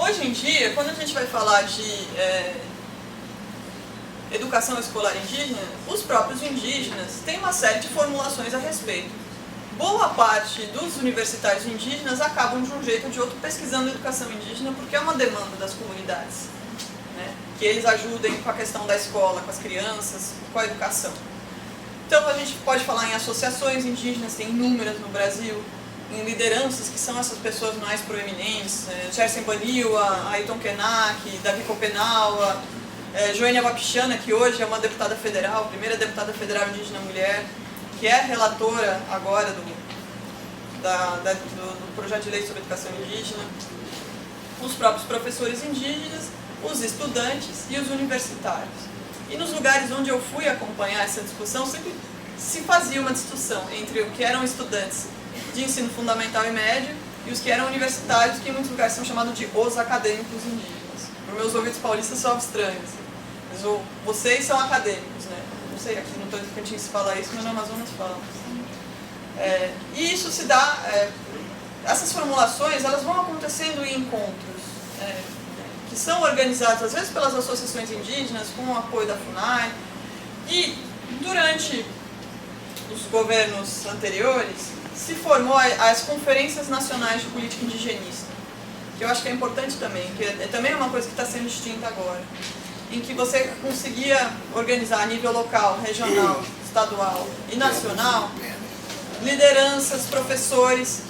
Hoje em dia, quando a gente vai falar de educação escolar indígena, os próprios indígenas têm uma série de formulações a respeito. Boa parte dos universitários indígenas acabam de um jeito ou de outro pesquisando educação indígena porque é uma demanda das comunidades, né? Que eles ajudem com a questão da escola, com as crianças, com a educação. Então a gente pode falar em associações indígenas, tem inúmeras no Brasil, em lideranças que são essas pessoas mais proeminentes, Gerson Baniwa, Ayrton Kenak, Davi Copenaua, Joênia Wapichana, que hoje é uma deputada federal, primeira deputada federal indígena mulher, que é relatora agora do projeto de lei sobre educação indígena, os próprios professores indígenas, os estudantes e os universitários. E nos lugares onde eu fui acompanhar essa discussão, sempre se fazia uma discussão entre o que eram estudantes de ensino fundamental e médio e os que eram universitários, que em muitos lugares são chamados de os acadêmicos indígenas. Para meus ouvidos paulistas são estranhos. Mas vocês são acadêmicos, né? Não sei, aqui no Tocantins se fala isso, mas no Amazonas falam. E isso se dá... essas formulações, elas vão acontecendo em encontros, que são organizados, às vezes, pelas associações indígenas, com o apoio da FUNAI. E, durante os governos anteriores, se formou as Conferências Nacionais de Política Indigenista, que eu acho que é importante também, que também é uma coisa que está sendo extinta agora. em que você conseguia organizar a nível local, regional, estadual e nacional, lideranças, professores,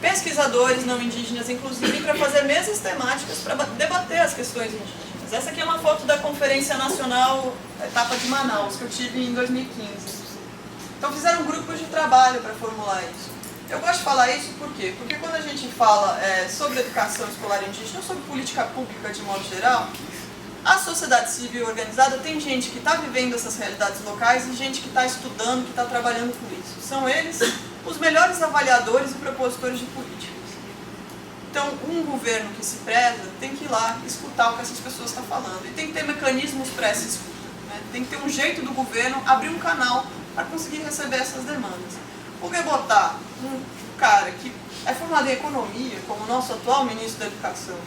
pesquisadores não indígenas, inclusive, para fazer mesas temáticas para debater as questões indígenas. Essa aqui é uma foto da Conferência Nacional Etapa de Manaus, que eu tive em 2015. Então fizeram grupos de trabalho para formular isso. Eu gosto de falar isso por quê? Porque quando a gente fala sobre educação escolar indígena, sobre política pública de modo geral, a sociedade civil organizada tem gente que está vivendo essas realidades locais e gente que está estudando, que está trabalhando com isso. São eles os melhores avaliadores e propositores de políticas. Então, um governo que se preza tem que ir lá escutar o que essas pessoas estão falando. E tem que ter mecanismos para essa escuta. Né? Tem que ter um jeito do governo abrir um canal para conseguir receber essas demandas. Porque botar um cara que é formado em economia, como o nosso atual ministro da Educação,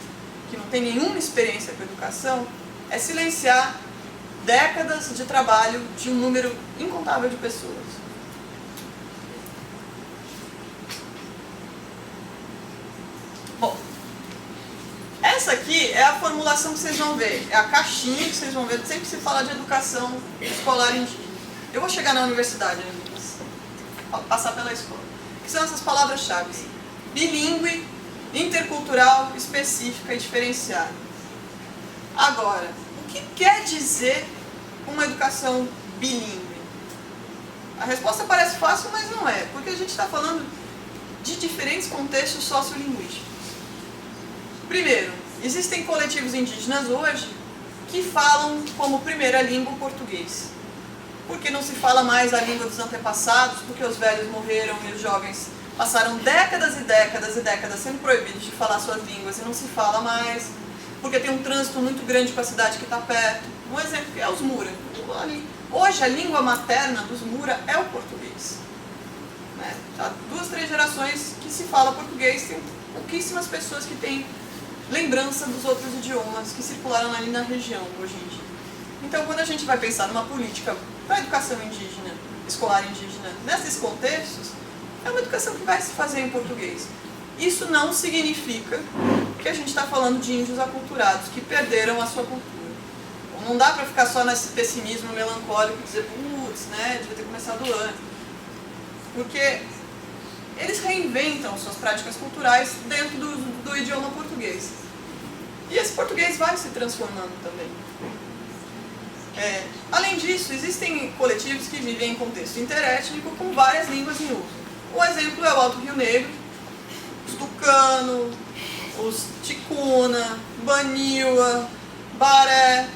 que não tem nenhuma experiência com educação, é silenciar décadas de trabalho de um número incontável de pessoas. Bom, essa aqui é a formulação que vocês vão ver, é a caixinha que vocês vão ver, sempre se fala de educação escolar indígena. Eu vou chegar na universidade, passar pela escola. Que são essas palavras-chave: bilíngue, intercultural, específica e diferenciada. Agora, o que quer dizer uma educação bilíngue? A resposta parece fácil, mas não é, porque a gente está falando de diferentes contextos sociolinguísticos. Primeiro, existem coletivos indígenas hoje que falam como primeira língua o português. Porque não se fala mais a língua dos antepassados, porque os velhos morreram e os jovens passaram décadas e décadas e décadas sendo proibidos de falar suas línguas e não se fala mais, porque tem um trânsito muito grande com a cidade que está perto. Um exemplo é os Mura. Hoje a língua materna dos Mura é o português. Né? Há 2, 3 gerações que se fala português, tem pouquíssimas pessoas que têm lembrança dos outros idiomas que circularam ali na região hoje em dia. Então, quando a gente vai pensar numa política para a educação indígena, escolar indígena, nesses contextos, é uma educação que vai se fazer em português. Isso não significa que a gente está falando de índios aculturados, que perderam a sua cultura. Não dá para ficar só nesse pessimismo melancólico e dizer, putz, né, devia ter começado antes. Porque eles reinventam suas práticas culturais dentro do idioma português. E esse português vai se transformando também. Além disso, existem coletivos que vivem em contexto interétnico com várias línguas em uso. Um exemplo é o Alto Rio Negro, os Tucano, os Ticuna, Baniwa, Baré,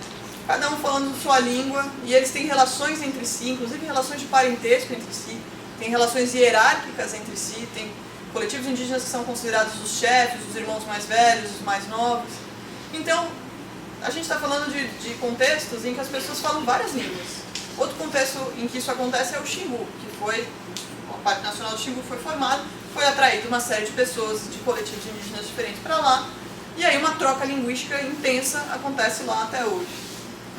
cada um falando sua língua, e eles têm relações entre si, inclusive relações de parentesco entre si, tem relações hierárquicas entre si, tem coletivos indígenas que são considerados os chefes, os irmãos mais velhos, os mais novos. Então, a gente está falando de contextos em que as pessoas falam várias línguas. Outro contexto em que isso acontece é o Xingu, que foi, a Parque Nacional do Xingu foi formado, foi atraído uma série de pessoas de coletivos indígenas diferentes para lá, e aí uma troca linguística intensa acontece lá até hoje.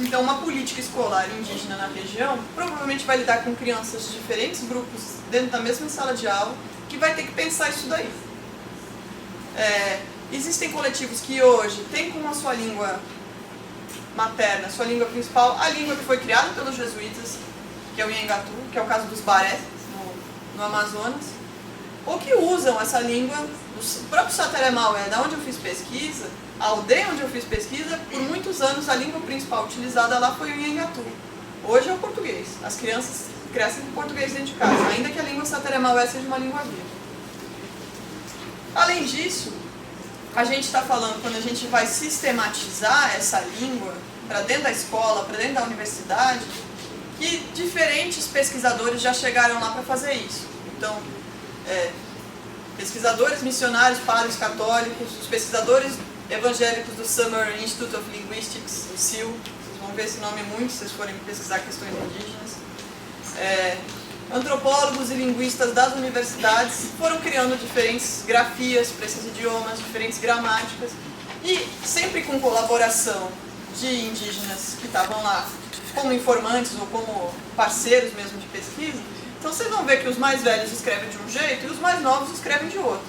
Então, uma política escolar indígena na região provavelmente vai lidar com crianças de diferentes grupos dentro da mesma sala de aula, que vai ter que pensar isso daí. Existem coletivos que hoje têm como a sua língua materna, sua língua principal, a língua que foi criada pelos jesuítas, que é o Nhangatu, que é o caso dos Baré, no Amazonas, ou que usam essa língua, o próprio Sateré-Maué, da onde eu fiz pesquisa, a aldeia onde eu fiz pesquisa, por muitos anos a língua principal utilizada lá foi o Nhangatu. Hoje é o português. As crianças crescem com português dentro de casa, ainda que a língua Sateré-Maué seja uma língua viva. Além disso, a gente está falando, quando a gente vai sistematizar essa língua para dentro da escola, para dentro da universidade, que diferentes pesquisadores já chegaram lá para fazer isso. Então, pesquisadores missionários, padres católicos, os pesquisadores evangélicos do Summer Institute of Linguistics, o SIL, vocês vão ver esse nome muito se vocês forem pesquisar questões indígenas. Antropólogos e linguistas das universidades foram criando diferentes grafias para esses idiomas, diferentes gramáticas, e sempre com colaboração de indígenas que estavam lá como informantes ou como parceiros mesmo de pesquisa. Então vocês vão ver que os mais velhos escrevem de um jeito e os mais novos escrevem de outro.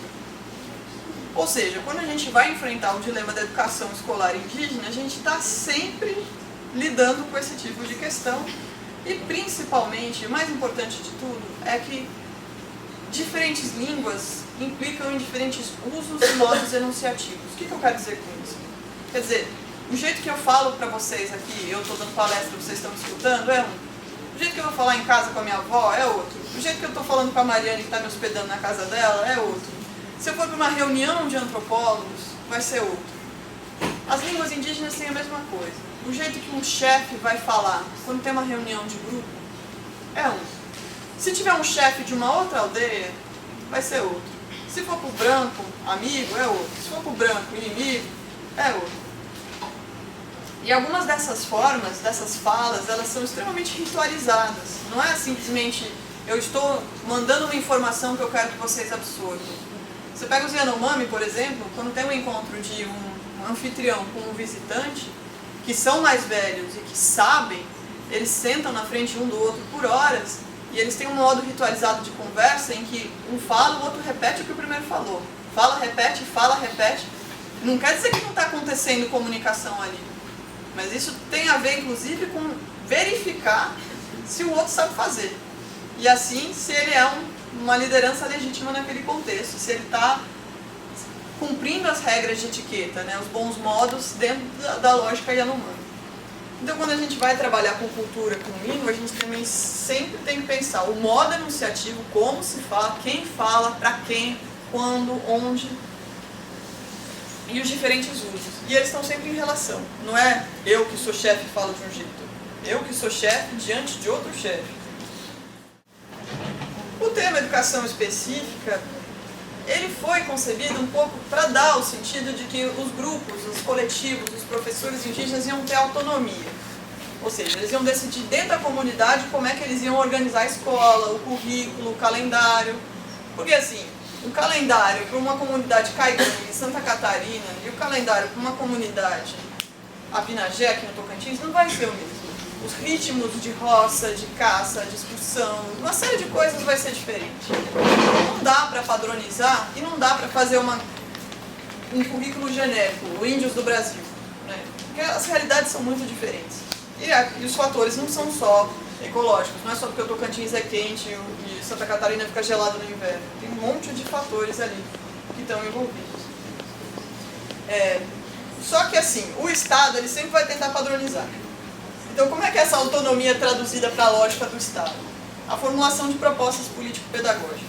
Ou seja, quando a gente vai enfrentar o dilema da educação escolar indígena, a gente está sempre lidando com esse tipo de questão. E principalmente, o mais importante de tudo, é que diferentes línguas implicam em diferentes usos e modos enunciativos. O que eu quero dizer com isso? Quer dizer, o jeito que eu falo para vocês aqui, eu estou dando palestra, vocês estão me escutando, é um. O jeito que eu vou falar em casa com a minha avó é outro. O jeito que eu estou falando com a Mariane, que está me hospedando na casa dela, é outro. Se eu for para uma reunião de antropólogos, vai ser outro. As línguas indígenas têm a mesma coisa. O jeito que um chefe vai falar quando tem uma reunião de grupo é um. Se tiver um chefe de uma outra aldeia, vai ser outro. Se for para o branco, amigo, é outro. Se for para o branco, inimigo, é outro. E algumas dessas formas, dessas falas, elas são extremamente ritualizadas. Não é simplesmente eu estou mandando uma informação que eu quero que vocês absorvam. Você pega os Yanomami, por exemplo, quando tem um encontro de um anfitrião com um visitante, que são mais velhos e que sabem, eles sentam na frente um do outro por horas, e eles têm um modo ritualizado de conversa em que um fala, o outro repete o que o primeiro falou. Fala, repete. Não quer dizer que não está acontecendo comunicação ali. Mas isso tem a ver, inclusive, com verificar se o outro sabe fazer. E assim, se ele é uma liderança legítima naquele contexto, se ele está cumprindo as regras de etiqueta, né, os bons modos dentro da lógica Yanomami. Então, quando a gente vai trabalhar com cultura, com língua, a gente também sempre tem que pensar o modo enunciativo, como se fala, quem fala, para quem, quando, onde, e os diferentes usos. E eles estão sempre em relação. Não é eu que sou chefe e falo de um jeito. Eu que sou chefe diante de outro chefe. O termo educação específica, ele foi concebido um pouco para dar o sentido de que os grupos, os coletivos, os professores indígenas iam ter autonomia. Ou seja, eles iam decidir dentro da comunidade como é que eles iam organizar a escola, o currículo, o calendário. Porque assim, o calendário para uma comunidade caicã em Santa Catarina e o calendário para uma comunidade Apinagé, aqui no Tocantins, não vai ser o mesmo. Os ritmos de roça, de caça, de excursão, uma série de coisas vai ser diferente. Não dá para padronizar e não dá para fazer um currículo genérico, o Índios do Brasil, né? Porque as realidades são muito diferentes. E os fatores não são só ecológicos, não é só porque o Tocantins é quente e Santa Catarina fica gelado no inverno. Tem um monte de fatores ali que estão envolvidos. Só que assim, o Estado ele sempre vai tentar padronizar. Então, como é que é essa autonomia é traduzida para a lógica do Estado? A formulação de propostas político-pedagógicas.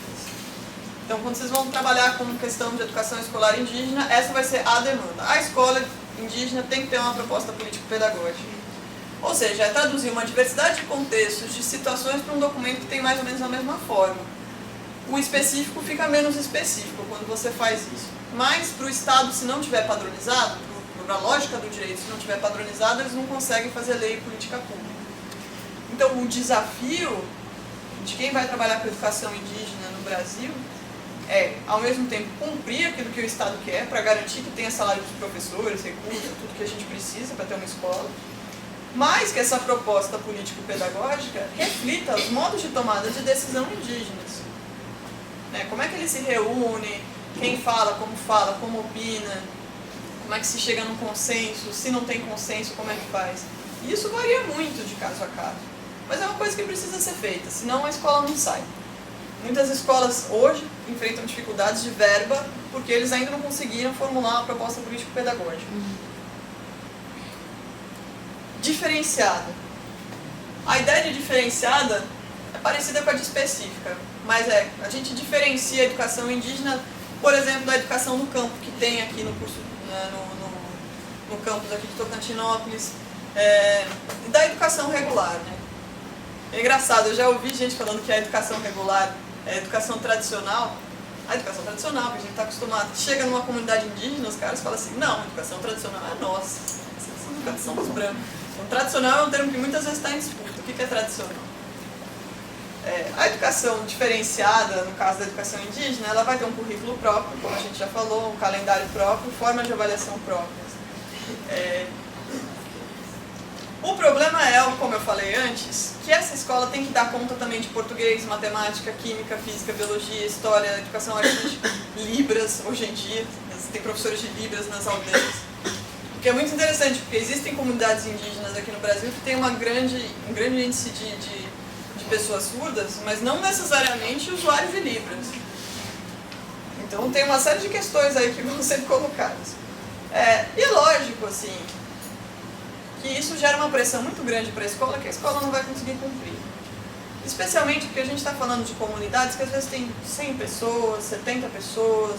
Então, quando vocês vão trabalhar com questão de educação escolar indígena, essa vai ser a demanda. A escola indígena tem que ter uma proposta político-pedagógica. Ou seja, é traduzir uma diversidade de contextos, de situações para um documento que tem mais ou menos a mesma forma. O específico fica menos específico quando você faz isso. Mas, para o Estado, se não tiver padronizado, para a lógica do direito, se não tiver padronizado, eles não conseguem fazer lei e política pública. Então, o desafio de quem vai trabalhar com educação indígena no Brasil é, ao mesmo tempo, cumprir aquilo que o Estado quer, para garantir que tenha salário dos professores, recursos, tudo que a gente precisa para ter uma escola, mas que essa proposta político-pedagógica reflita os modos de tomada de decisão indígenas. Né? Como é que eles se reúnem, quem fala, como opina, como é que se chega num consenso, se não tem consenso, como é que faz. E isso varia muito de caso a caso. Mas é uma coisa que precisa ser feita, senão a escola não sai. Muitas escolas hoje enfrentam dificuldades de verba porque eles ainda não conseguiram formular uma proposta político-pedagógica. Diferenciada. A ideia de diferenciada é parecida com a de específica, mas a gente diferencia a educação indígena, por exemplo, da educação no campo que tem aqui no curso, no campus aqui de Tocantinópolis, e da educação regular, né? É engraçado, eu já ouvi gente falando que a educação regular é a educação tradicional. A educação tradicional, que a gente está acostumado, chega numa comunidade indígena, os caras falam assim, não, a educação tradicional é nossa, essa é a educação dos brancos. Então, tradicional é um termo que muitas vezes está em disputa. O que é tradicional? A educação diferenciada, no caso da educação indígena, ela vai ter um currículo próprio, como a gente já falou, um calendário próprio, formas de avaliação próprias. O problema é, como eu falei antes, que essa escola tem que dar conta também de português, matemática, química, física, biologia, história, educação artística, libras, hoje em dia, tem professores de libras nas aldeias. que é muito interessante, porque existem comunidades indígenas aqui no Brasil que têm um grande índice de pessoas surdas, mas não necessariamente usuários de Libras. Então tem uma série de questões aí que vão ser colocadas. E é lógico, assim, que isso gera uma pressão muito grande para a escola, que a escola não vai conseguir cumprir. Especialmente porque a gente está falando de comunidades que às vezes tem 100 pessoas, 70 pessoas.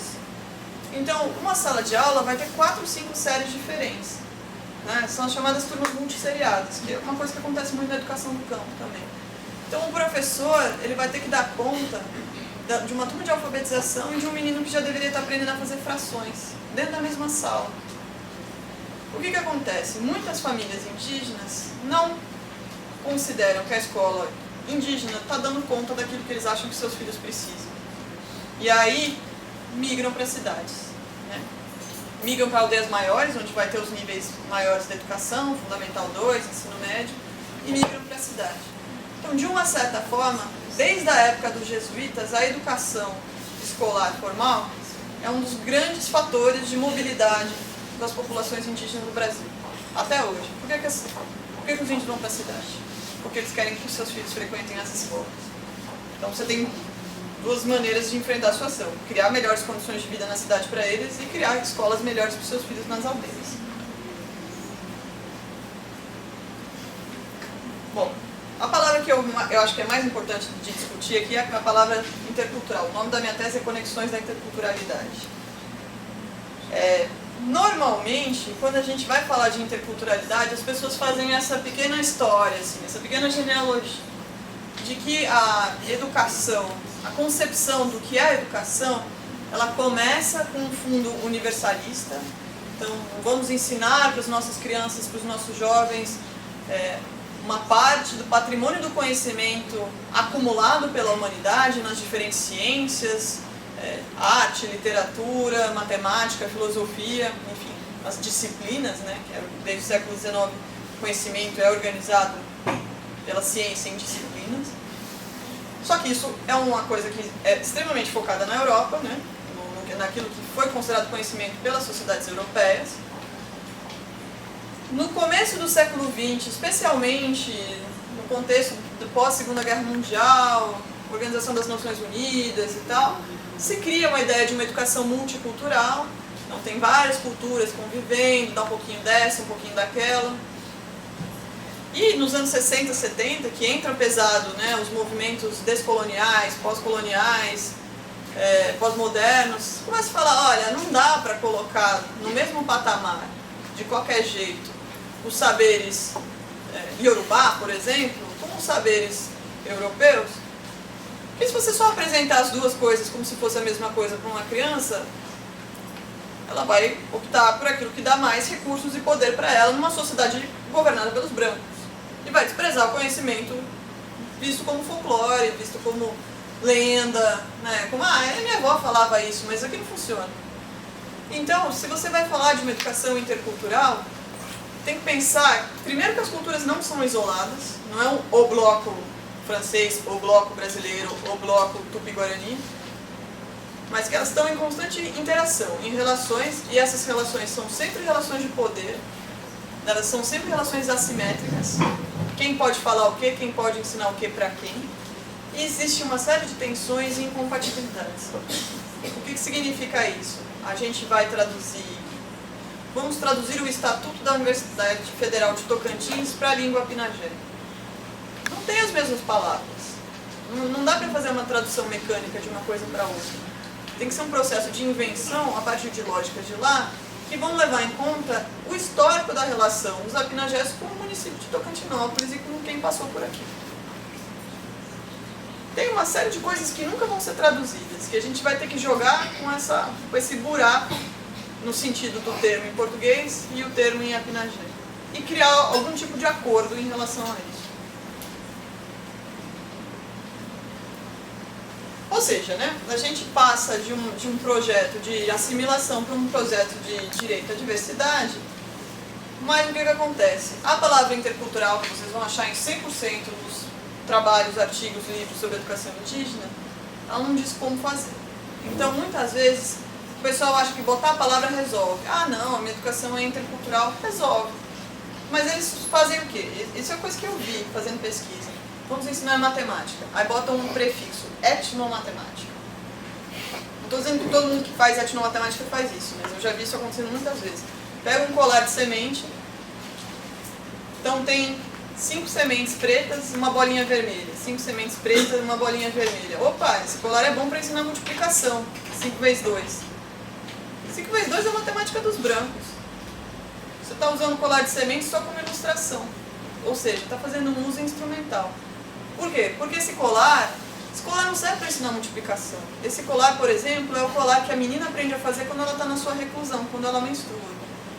Então, uma sala de aula vai ter 4 ou 5 séries diferentes. Né? São as chamadas turmas multisseriadas, que é uma coisa que acontece muito na educação do campo também. Então, o professor ele vai ter que dar conta de uma turma de alfabetização e de um menino que já deveria estar aprendendo a fazer frações, dentro da mesma sala. O que acontece? Muitas famílias indígenas não consideram que a escola indígena está dando conta daquilo que eles acham que seus filhos precisam. E aí, migram para cidades. Né? Migram para aldeias maiores, onde vai ter os níveis maiores da educação, Fundamental 2, ensino médio, e migram para a cidade. Então, de uma certa forma, desde a época dos jesuítas, a educação escolar formal é um dos grandes fatores de mobilidade das populações indígenas no Brasil, até hoje. Por que os índios vão para a cidade? Porque eles querem que os seus filhos frequentem as escolas. Então você tem duas maneiras de enfrentar a situação: criar melhores condições de vida na cidade para eles e criar escolas melhores para os seus filhos nas aldeias. Bom, a palavra que eu acho que é mais importante de discutir aqui é a palavra intercultural. O nome da minha tese é Conexões da Interculturalidade. Normalmente, quando a gente vai falar de interculturalidade, as pessoas fazem essa pequena história, assim, essa pequena genealogia, de que a educação, a concepção do que é a educação, ela começa com um fundo universalista. Então, vamos ensinar para as nossas crianças, para os nossos jovens, uma parte do patrimônio do conhecimento acumulado pela humanidade nas diferentes ciências, arte, literatura, matemática, filosofia, enfim, as disciplinas, né, que desde o século XIX o conhecimento é organizado pela ciência em disciplinas. Só que isso é uma coisa que é extremamente focada na Europa, né, naquilo que foi considerado conhecimento pelas sociedades europeias. No começo do século XX, especialmente no contexto do pós-Segunda Guerra Mundial, Organização das Nações Unidas e tal, se cria uma ideia de uma educação multicultural. Então tem várias culturas convivendo, dá um pouquinho dessa, um pouquinho daquela. E nos anos 60, 70, que entra pesado, né, os movimentos descoloniais, pós-coloniais, pós-modernos, começa a falar, olha, não dá para colocar no mesmo patamar, de qualquer jeito, os saberes iorubá, por exemplo, com os saberes europeus. E se você só apresentar as duas coisas como se fosse a mesma coisa para uma criança, ela vai optar por aquilo que dá mais recursos e poder para ela numa sociedade governada pelos brancos. E vai desprezar o conhecimento visto como folclore, visto como lenda, né? Como, minha avó falava isso, mas aqui não funciona. Então, se você vai falar de uma educação intercultural, tem que pensar, primeiro, que as culturas não são isoladas, não é o bloco francês, o bloco brasileiro, o bloco tupi-guarani, mas que elas estão em constante interação, em relações, e essas relações são sempre relações de poder, elas são sempre relações assimétricas, quem pode falar o quê, quem pode ensinar o quê para quem, e existe uma série de tensões e incompatibilidades. O que significa isso? A gente vai vamos traduzir o Estatuto da Universidade Federal de Tocantins para a língua pinagé. Não tem as mesmas palavras. Não dá para fazer uma tradução mecânica de uma coisa para outra. Tem que ser um processo de invenção, a partir de lógicas de lá, que vão levar em conta o histórico da relação dos apinagés com o município de Tocantinópolis e com quem passou por aqui. Tem uma série de coisas que nunca vão ser traduzidas, que a gente vai ter que jogar com esse buraco no sentido do termo em português e o termo em apinagé. E criar algum tipo de acordo em relação a isso. Ou seja, né, a gente passa de um projeto de assimilação para um projeto de direito à diversidade, mas o que acontece? A palavra intercultural, que vocês vão achar em 100% dos trabalhos, artigos, livros sobre educação indígena, ela não diz como fazer. Então, muitas vezes, O pessoal acha que botar a palavra resolve. Ah, não, a minha educação é intercultural. Resolve. Mas eles fazem o quê? Isso é uma coisa que eu vi fazendo pesquisa. Vamos ensinar matemática. Aí botam um prefixo, etnomatemática. Não estou dizendo que todo mundo que faz etnomatemática faz isso, mas eu já vi isso acontecendo muitas vezes. Pega um colar de semente, então tem 5 sementes pretas e uma bolinha vermelha. 5 sementes pretas e uma bolinha vermelha. Opa, esse colar é bom para ensinar multiplicação. 5 vezes 2. 5 vezes 2 é a matemática dos brancos. Você está usando o colar de sementes só como ilustração. Ou seja, está fazendo um uso instrumental. Por quê? Porque esse colar não serve para ensinar multiplicação. Esse colar, por exemplo, é o colar que a menina aprende a fazer quando ela está na sua reclusão, quando ela menstrua.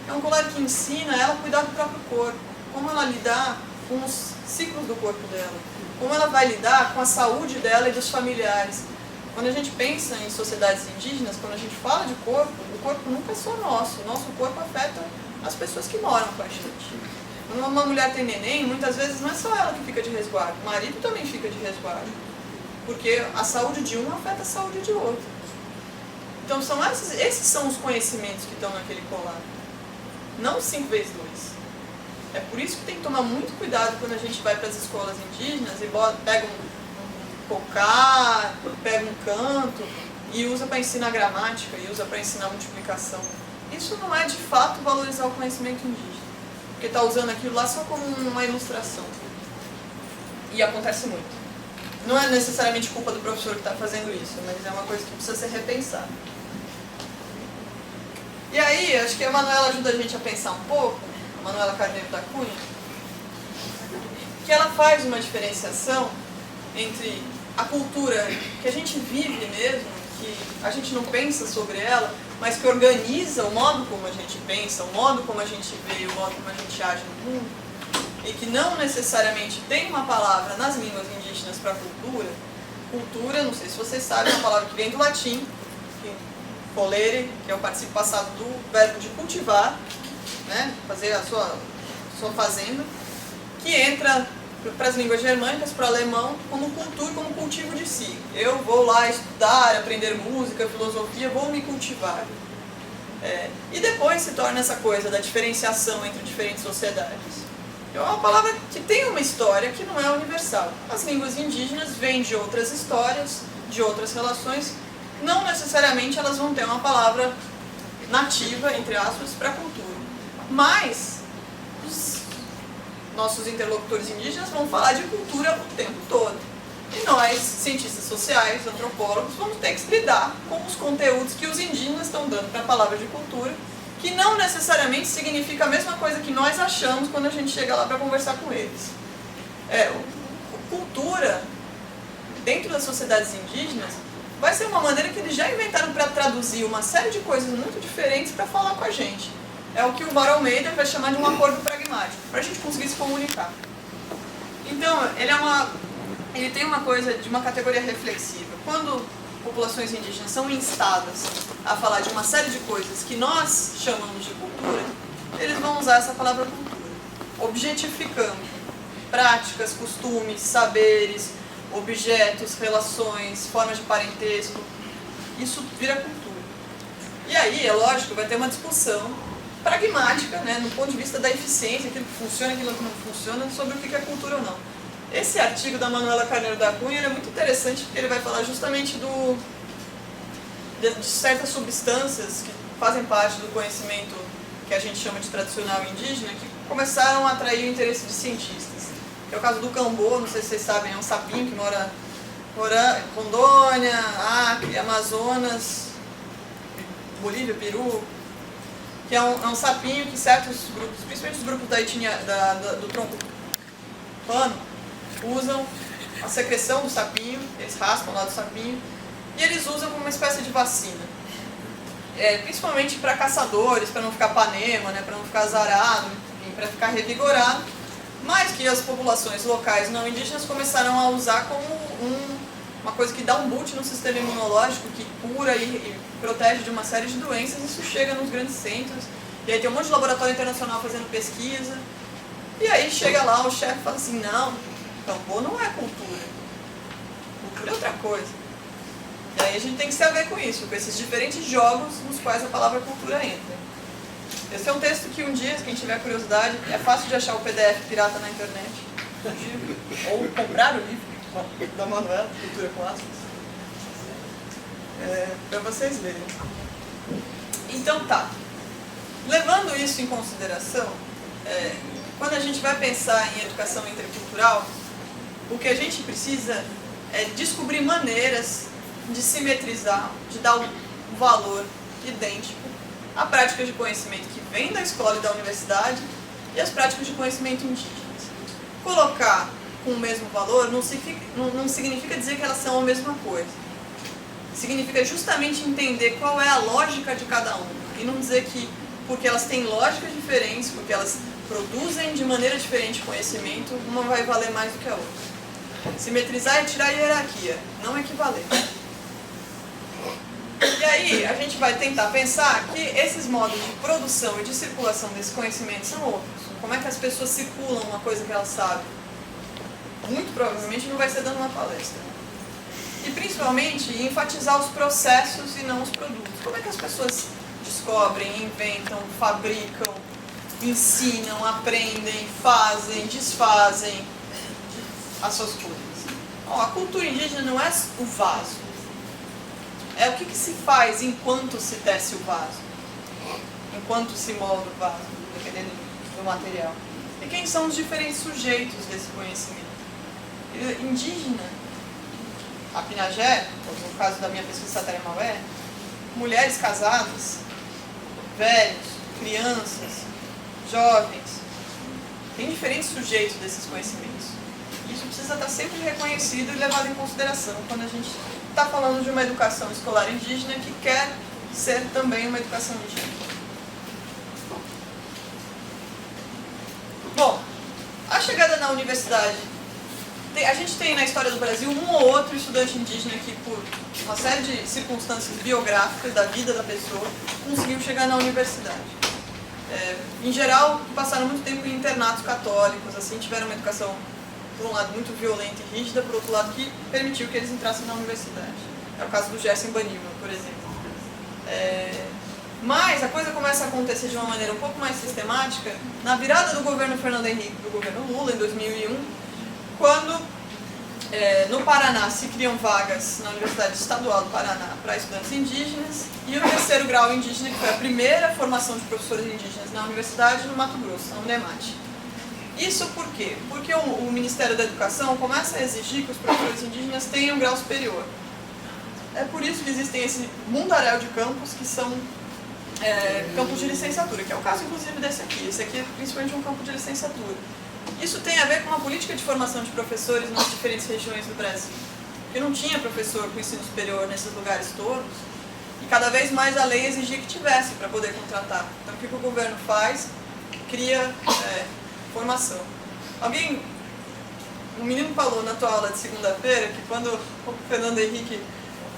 É um colar que ensina ela a cuidar do próprio corpo. Como ela lidar com os ciclos do corpo dela. Como ela vai lidar com a saúde dela e dos familiares. Quando a gente pensa em sociedades indígenas, quando a gente fala de corpo, o corpo nunca é só nosso. O nosso corpo afeta as pessoas que moram com a gente. Quando uma mulher tem neném, muitas vezes não é só ela que fica de resguardo. O marido também fica de resguardo. Porque a saúde de um afeta a saúde de outro. Então esses são os conhecimentos que estão naquele colar. Não 5 vezes 2. É por isso que tem que tomar muito cuidado quando a gente vai para as escolas indígenas e pega um cocar, pega um canto e usa para ensinar gramática, e usa para ensinar multiplicação. Isso não é de fato valorizar o conhecimento indígena, porque está usando aquilo lá só como uma ilustração. E acontece muito. Não é necessariamente culpa do professor que está fazendo isso, mas é uma coisa que precisa ser repensada. E aí, acho que a Manuela ajuda a gente a pensar um pouco, a Manuela Carneiro da Cunha, que ela faz uma diferenciação entre a cultura que a gente vive mesmo, que a gente não pensa sobre ela, mas que organiza o modo como a gente pensa, o modo como a gente vê, o modo como a gente age no mundo, e que não necessariamente tem uma palavra nas línguas indígenas para cultura. Cultura, não sei se vocês sabem, é uma palavra que vem do latim, colere, que é o participo passado do verbo de cultivar, né, fazer a sua fazenda, que entra para as línguas germânicas, para o alemão, como cultura, como cultivo de si. Eu vou lá estudar, aprender música, filosofia, vou me cultivar. E depois se torna essa coisa da diferenciação entre diferentes sociedades. É uma palavra que tem uma história que não é universal. As línguas indígenas vêm de outras histórias, de outras relações. Não necessariamente elas vão ter uma palavra nativa, entre aspas, para a cultura. Mas os nossos interlocutores indígenas vão falar de cultura o tempo todo. E nós, cientistas sociais, antropólogos, vamos ter que lidar com os conteúdos que os indígenas estão dando para a palavra de cultura, que não necessariamente significa a mesma coisa que nós achamos quando a gente chega lá para conversar com eles. Cultura, dentro das sociedades indígenas, vai ser uma maneira que eles já inventaram para traduzir uma série de coisas muito diferentes para falar com a gente. É o que o Bar Almeida vai chamar de um acordo pragmático, para a gente conseguir se comunicar. Então, ele tem uma coisa de uma categoria reflexiva. Quando populações indígenas são instadas a falar de uma série de coisas que nós chamamos de cultura, eles vão usar essa palavra cultura, objetificando práticas, costumes, saberes, objetos, relações, formas de parentesco. Isso vira cultura. E aí, é lógico, vai ter uma discussão pragmática, né, no ponto de vista da eficiência, aquilo que funciona, aquilo que não funciona, sobre o que é cultura ou não. Esse artigo da Manuela Carneiro da Cunha é muito interessante porque ele vai falar justamente de certas substâncias que fazem parte do conhecimento que a gente chama de tradicional indígena, que começaram a atrair o interesse de cientistas. É o caso do cambô, não sei se vocês sabem, é um sapinho que mora em Rondônia, Acre, Amazonas, Bolívia, Peru, que é um sapinho que certos grupos, principalmente os grupos da etnia, do tronco pano, usam a secreção do sapinho, eles raspam lá do sapinho, e eles usam como uma espécie de vacina. Principalmente para caçadores, para não ficar panema, né, para não ficar azarado, para ficar revigorado, mas que as populações locais não indígenas começaram a usar como uma coisa que dá um boot no sistema imunológico, que cura e protege de uma série de doenças. Isso chega nos grandes centros, e aí tem um monte de laboratório internacional fazendo pesquisa, e aí chega lá o chefe e fala assim, não, cambô não é cultura, cultura é outra coisa. E aí a gente tem que saber com isso, com esses diferentes jogos nos quais a palavra cultura entra. Esse é um texto que um dia, quem tiver curiosidade, é fácil de achar o PDF pirata na internet. Ou comprar o livro da Manuela, Cultura com Aspas. Para vocês verem. Então tá. Levando isso em consideração, quando a gente vai pensar em educação intercultural, o que a gente precisa é descobrir maneiras de simetrizar, de dar um valor idêntico a práticas de conhecimento que vêm da escola e da universidade e as práticas de conhecimento indígenas. Colocar com o mesmo valor não significa dizer que elas são a mesma coisa. Significa justamente entender qual é a lógica de cada uma e não dizer que porque elas têm lógicas diferentes, porque elas produzem de maneira diferente conhecimento, uma vai valer mais do que a outra. Simetrizar é tirar a hierarquia, não equivaler. E aí a gente vai tentar pensar que esses modos de produção e de circulação desse conhecimento são outros. Como é que as pessoas circulam uma coisa que elas sabem? Muito provavelmente não vai ser dando uma palestra. E principalmente enfatizar os processos e não os produtos. Como é que as pessoas descobrem, inventam, fabricam, ensinam, aprendem, fazem, desfazem as suas coisas? A cultura indígena não é o vaso. É o que se faz enquanto se tece o vaso, enquanto se molda o vaso, dependendo do material. E quem são os diferentes sujeitos desse conhecimento? Indígena, a Pinagé, no caso da minha pesquisa Sataré-Maué, mulheres casadas, velhos, crianças, jovens, tem diferentes sujeitos desses conhecimentos. Isso precisa estar sempre reconhecido e levado em consideração quando a gente está falando de uma educação escolar indígena que quer ser também uma educação indígena. Bom, a chegada na universidade, a gente tem na história do Brasil um ou outro estudante indígena que, por uma série de circunstâncias biográficas da vida da pessoa, conseguiu chegar na universidade. Em geral, passaram muito tempo em internatos católicos, assim, tiveram uma educação, por um lado, muito violenta e rígida, por outro lado, que permitiu que eles entrassem na universidade. É o caso do Gerson Baniva, por exemplo. Mas a coisa começa a acontecer de uma maneira um pouco mais sistemática na virada do governo Fernando Henrique para o governo Lula, em 2001, quando no Paraná se criam vagas na Universidade Estadual do Paraná para estudantes indígenas e o terceiro grau indígena, que foi a primeira formação de professores indígenas na universidade no Mato Grosso, na Unemate. Isso por quê? Porque o Ministério da Educação começa a exigir que os professores indígenas tenham um grau superior. É por isso que existem esse mundaréu de campos que são campos de licenciatura, que é o caso inclusive desse aqui. Esse aqui é principalmente um campo de licenciatura. Isso tem a ver com a política de formação de professores nas diferentes regiões do Brasil. Porque não tinha professor com ensino superior nesses lugares todos, e cada vez mais a lei exigia que tivesse para poder contratar. Então o que o governo faz? Cria formação. Um menino falou na tua aula de segunda-feira que quando o Fernando Henrique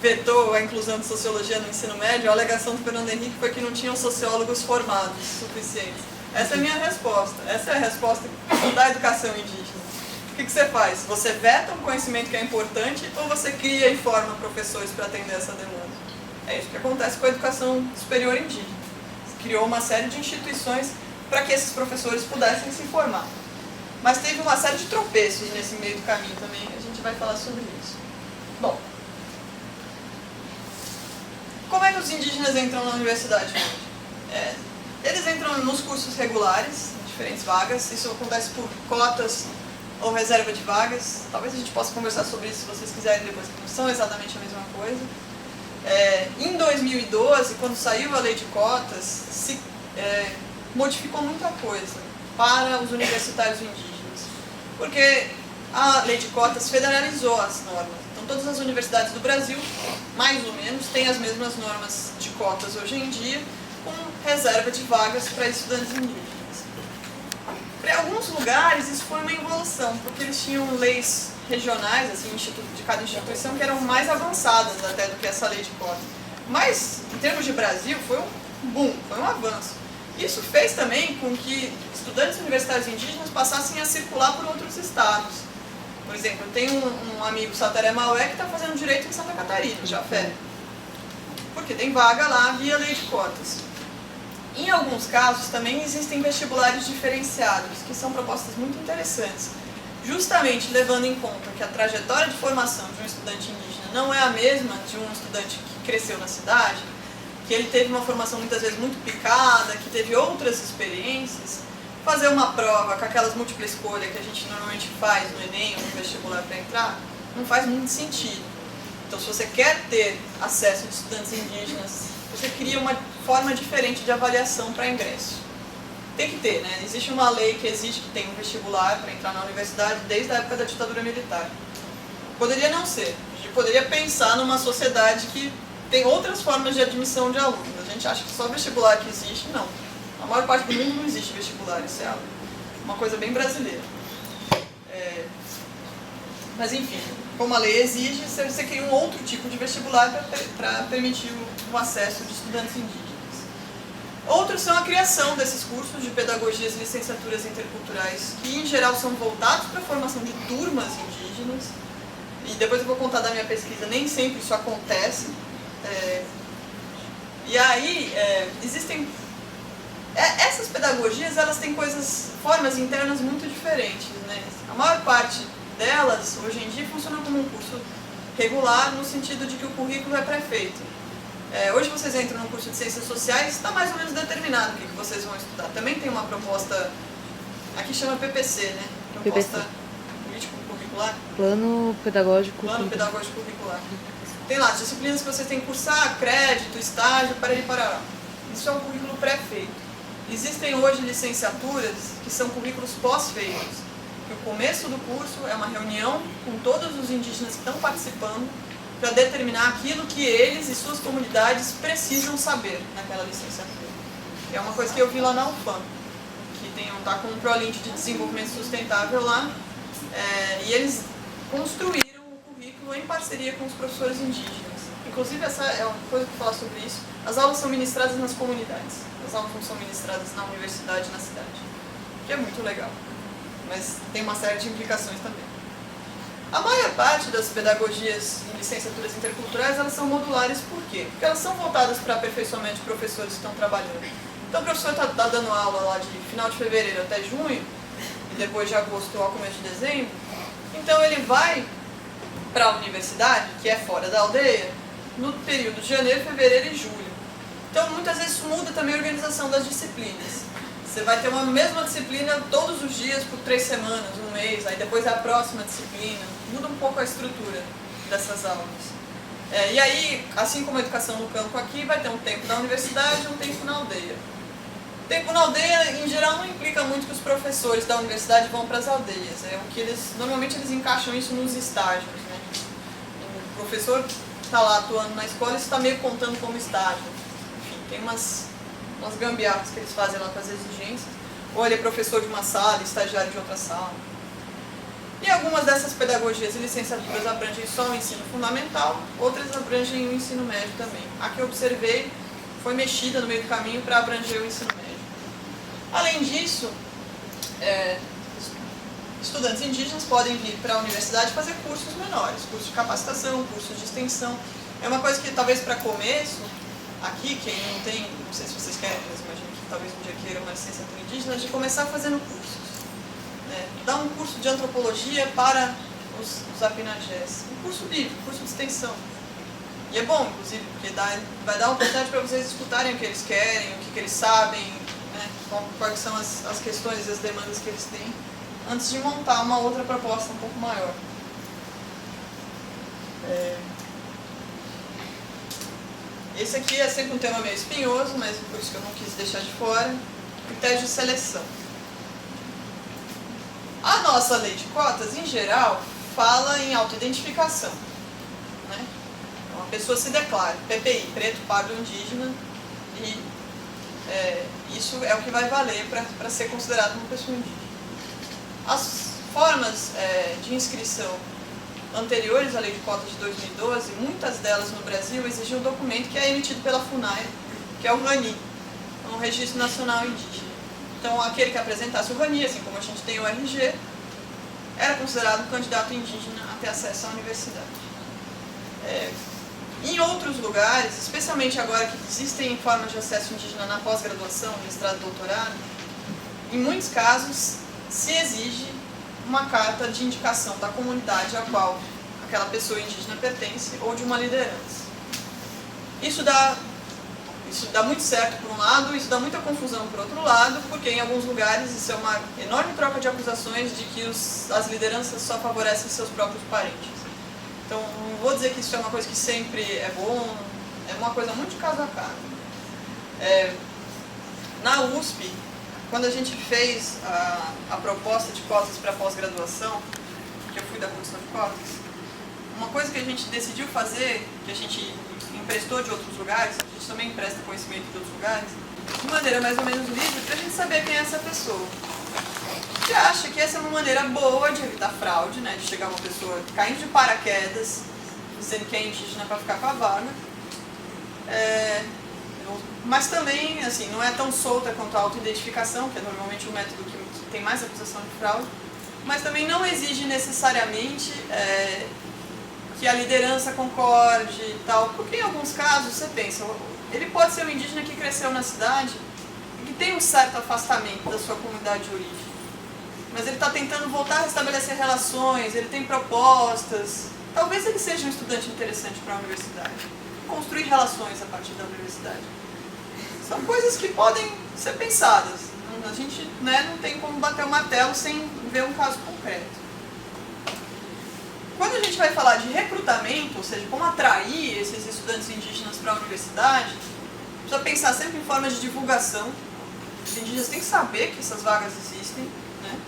vetou a inclusão de sociologia no ensino médio, a alegação do Fernando Henrique foi que não tinham sociólogos formados suficientes. Essa é a minha resposta. Essa é a resposta da educação indígena. O que você faz? Você veta um conhecimento que é importante ou você cria e forma professores para atender essa demanda? É isso que acontece com a educação superior indígena. Você criou uma série de instituições para que esses professores pudessem se formar. Mas teve uma série de tropeços nesse meio do caminho também, a gente vai falar sobre isso. Bom, como é que os indígenas entram na universidade hoje? Eles entram nos cursos regulares, em diferentes vagas, isso acontece por cotas ou reserva de vagas. Talvez a gente possa conversar sobre isso se vocês quiserem depois, que não são exatamente a mesma coisa. Em 2012, quando saiu a lei de cotas, se modificou muita coisa para os universitários indígenas, porque a lei de cotas federalizou as normas. Então todas as universidades do Brasil, mais ou menos, têm as mesmas normas de cotas hoje em dia, com reserva de vagas para estudantes indígenas. Para alguns lugares isso foi uma evolução, porque eles tinham leis regionais, assim, de cada instituição, que eram mais avançadas até do que essa lei de cotas. Mas, em termos de Brasil, foi um boom, foi um avanço. Isso fez também com que estudantes universitários indígenas passassem a circular por outros estados. Por exemplo, eu tenho um amigo Sataré Maué que está fazendo direito em Santa Catarina, Jafé. Porque tem vaga lá via lei de cotas. Em alguns casos também existem vestibulares diferenciados, que são propostas muito interessantes, justamente levando em conta que a trajetória de formação de um estudante indígena não é a mesma de um estudante que cresceu na cidade, que ele teve uma formação muitas vezes muito picada, que teve outras experiências. Fazer uma prova com aquelas múltipla escolha que a gente normalmente faz no Enem ou no vestibular para entrar, não faz muito sentido. Então, se você quer ter acesso de estudantes indígenas, você cria uma forma diferente de avaliação para ingresso. Tem que ter, né? Existe uma lei que exige que tem um vestibular para entrar na universidade desde a época da ditadura militar. Poderia não ser. A gente poderia pensar numa sociedade que tem outras formas de admissão de alunos. A gente acha que só vestibular que existe, não. A maior parte do mundo não existe vestibular, isso é uma coisa bem brasileira. Mas enfim, como a lei exige, você cria um outro tipo de vestibular para permitir o acesso de estudantes indígenas. Outros são a criação desses cursos de pedagogias e licenciaturas interculturais, que em geral são voltados para a formação de turmas indígenas. E depois eu vou contar da minha pesquisa, nem sempre isso acontece. E aí, existem... Essas pedagogias, elas têm formas internas muito diferentes, né? A maior parte delas, hoje em dia, funcionam como um curso regular, no sentido de que o currículo é pré-feito. Hoje vocês entram no curso de Ciências Sociais, está mais ou menos determinado o que vocês vão estudar. Também tem uma proposta, aqui chama PPC, né? Proposta político-curricular. Plano Pedagógico Curricular. Tem lá as disciplinas que vocês têm que cursar, crédito, estágio, parará. Isso é um currículo pré-feito. Existem hoje licenciaturas que são currículos pós-feitos. Que o começo do curso é uma reunião com todos os indígenas que estão participando para determinar aquilo que eles e suas comunidades precisam saber naquela licenciatura. É uma coisa que eu vi lá na UFAM, que está com um ProLint de desenvolvimento sustentável lá, e eles construíram o currículo em parceria com os professores indígenas. Inclusive, essa é uma coisa que eu vou falar sobre isso, as aulas são ministradas nas comunidades, as aulas não são ministradas na universidade, na cidade, que é muito legal, mas tem uma série de implicações também. A maior parte das pedagogias em licenciaturas interculturais, elas são modulares, por quê? Porque elas são voltadas para aperfeiçoamento de professores que estão trabalhando. Então o professor está dando aula lá de final de fevereiro até junho, e depois de agosto ao começo de dezembro, então ele vai para a universidade, que é fora da aldeia, no período de janeiro, fevereiro e julho. Então muitas vezes isso muda também a organização das disciplinas. Você vai ter uma mesma disciplina todos os dias por 3 semanas, um mês, aí depois é a próxima disciplina. Muda um pouco a estrutura dessas aulas. E aí, assim como a educação no campo aqui, vai ter um tempo na universidade e um tempo na aldeia. O tempo na aldeia, em geral, não implica muito que os professores da universidade vão para as aldeias. Normalmente eles encaixam isso nos estágios, né? O professor está lá atuando na escola, isso está meio contando como estágio. Enfim, tem umas gambiarras que eles fazem lá com as exigências. Ou ele é professor de uma sala, estagiário de outra sala. E algumas dessas pedagogias e licenciaturas abrangem só o ensino fundamental, outras abrangem o ensino médio também. A que eu observei foi mexida no meio do caminho para abranger o ensino médio. Além disso, estudantes indígenas podem vir para a universidade fazer cursos menores, cursos de capacitação, cursos de extensão. É uma coisa que talvez para começo, aqui, quem não tem, não sei se vocês querem, mas imagino que talvez um dia queiram uma licenciatura indígena, de começar fazendo cursos. Dar um curso de antropologia para os apinagés. Um curso livre, um curso de extensão. E é bom, inclusive, porque vai dar uma oportunidade para vocês escutarem o que eles querem, o que eles sabem, né, quais são as questões e as demandas que eles têm, antes de montar uma outra proposta um pouco maior. Esse aqui é sempre um tema meio espinhoso, mas por isso que eu não quis deixar de fora. Critérios de seleção. A nossa lei de cotas, em geral, fala em autoidentificação. Né? Então, a pessoa se declara PPI, preto, pardo, indígena, e isso é o que vai valer para ser considerado uma pessoa indígena. As formas de inscrição anteriores à lei de cotas de 2012, muitas delas no Brasil exigiam um documento que é emitido pela FUNAI, que é o RANI, um Registro Nacional Indígena. Então, aquele que apresentasse o RANI, assim como a gente tem o RG, era considerado um candidato indígena a ter acesso à universidade. Em outros lugares, especialmente agora que existem formas de acesso indígena na pós-graduação, mestrado e doutorado, em muitos casos se exige uma carta de indicação da comunidade a qual aquela pessoa indígena pertence ou de uma liderança. Isso dá muito certo por um lado, isso dá muita confusão por outro lado, porque em alguns lugares isso é uma enorme troca de acusações de que as lideranças só favorecem seus próprios parentes. Então, não vou dizer que isso é uma coisa que sempre é bom, é uma coisa muito de caso a caso. Na USP, quando a gente fez a proposta de cotas para pós-graduação, que eu fui da comissão de cotas, uma coisa que a gente decidiu fazer, que a gente emprestou de outros lugares, a gente também empresta conhecimento de outros lugares, de maneira mais ou menos livre, para a gente saber quem é essa pessoa. A gente acha que essa é uma maneira boa de evitar fraude, né, de chegar uma pessoa caindo de paraquedas, dizendo que é indígena para ficar com a vaga. Mas também, assim, não é tão solta quanto a autoidentificação, que é normalmente o método que tem mais acusação de fraude, mas também não exige necessariamente que a liderança concorde e tal, porque em alguns casos, você pensa, ele pode ser um indígena que cresceu na cidade e que tem um certo afastamento da sua comunidade de origem, mas ele está tentando voltar a restabelecer relações, ele tem propostas, talvez ele seja um estudante interessante para a universidade, construir relações a partir da universidade. São coisas que podem ser pensadas, a gente, né, não tem como bater o martelo sem ver um caso concreto. Quando a gente vai falar de recrutamento, ou seja, como atrair esses estudantes indígenas para a universidade, precisa pensar sempre em formas de divulgação. Os indígenas têm que saber que essas vagas existem, né?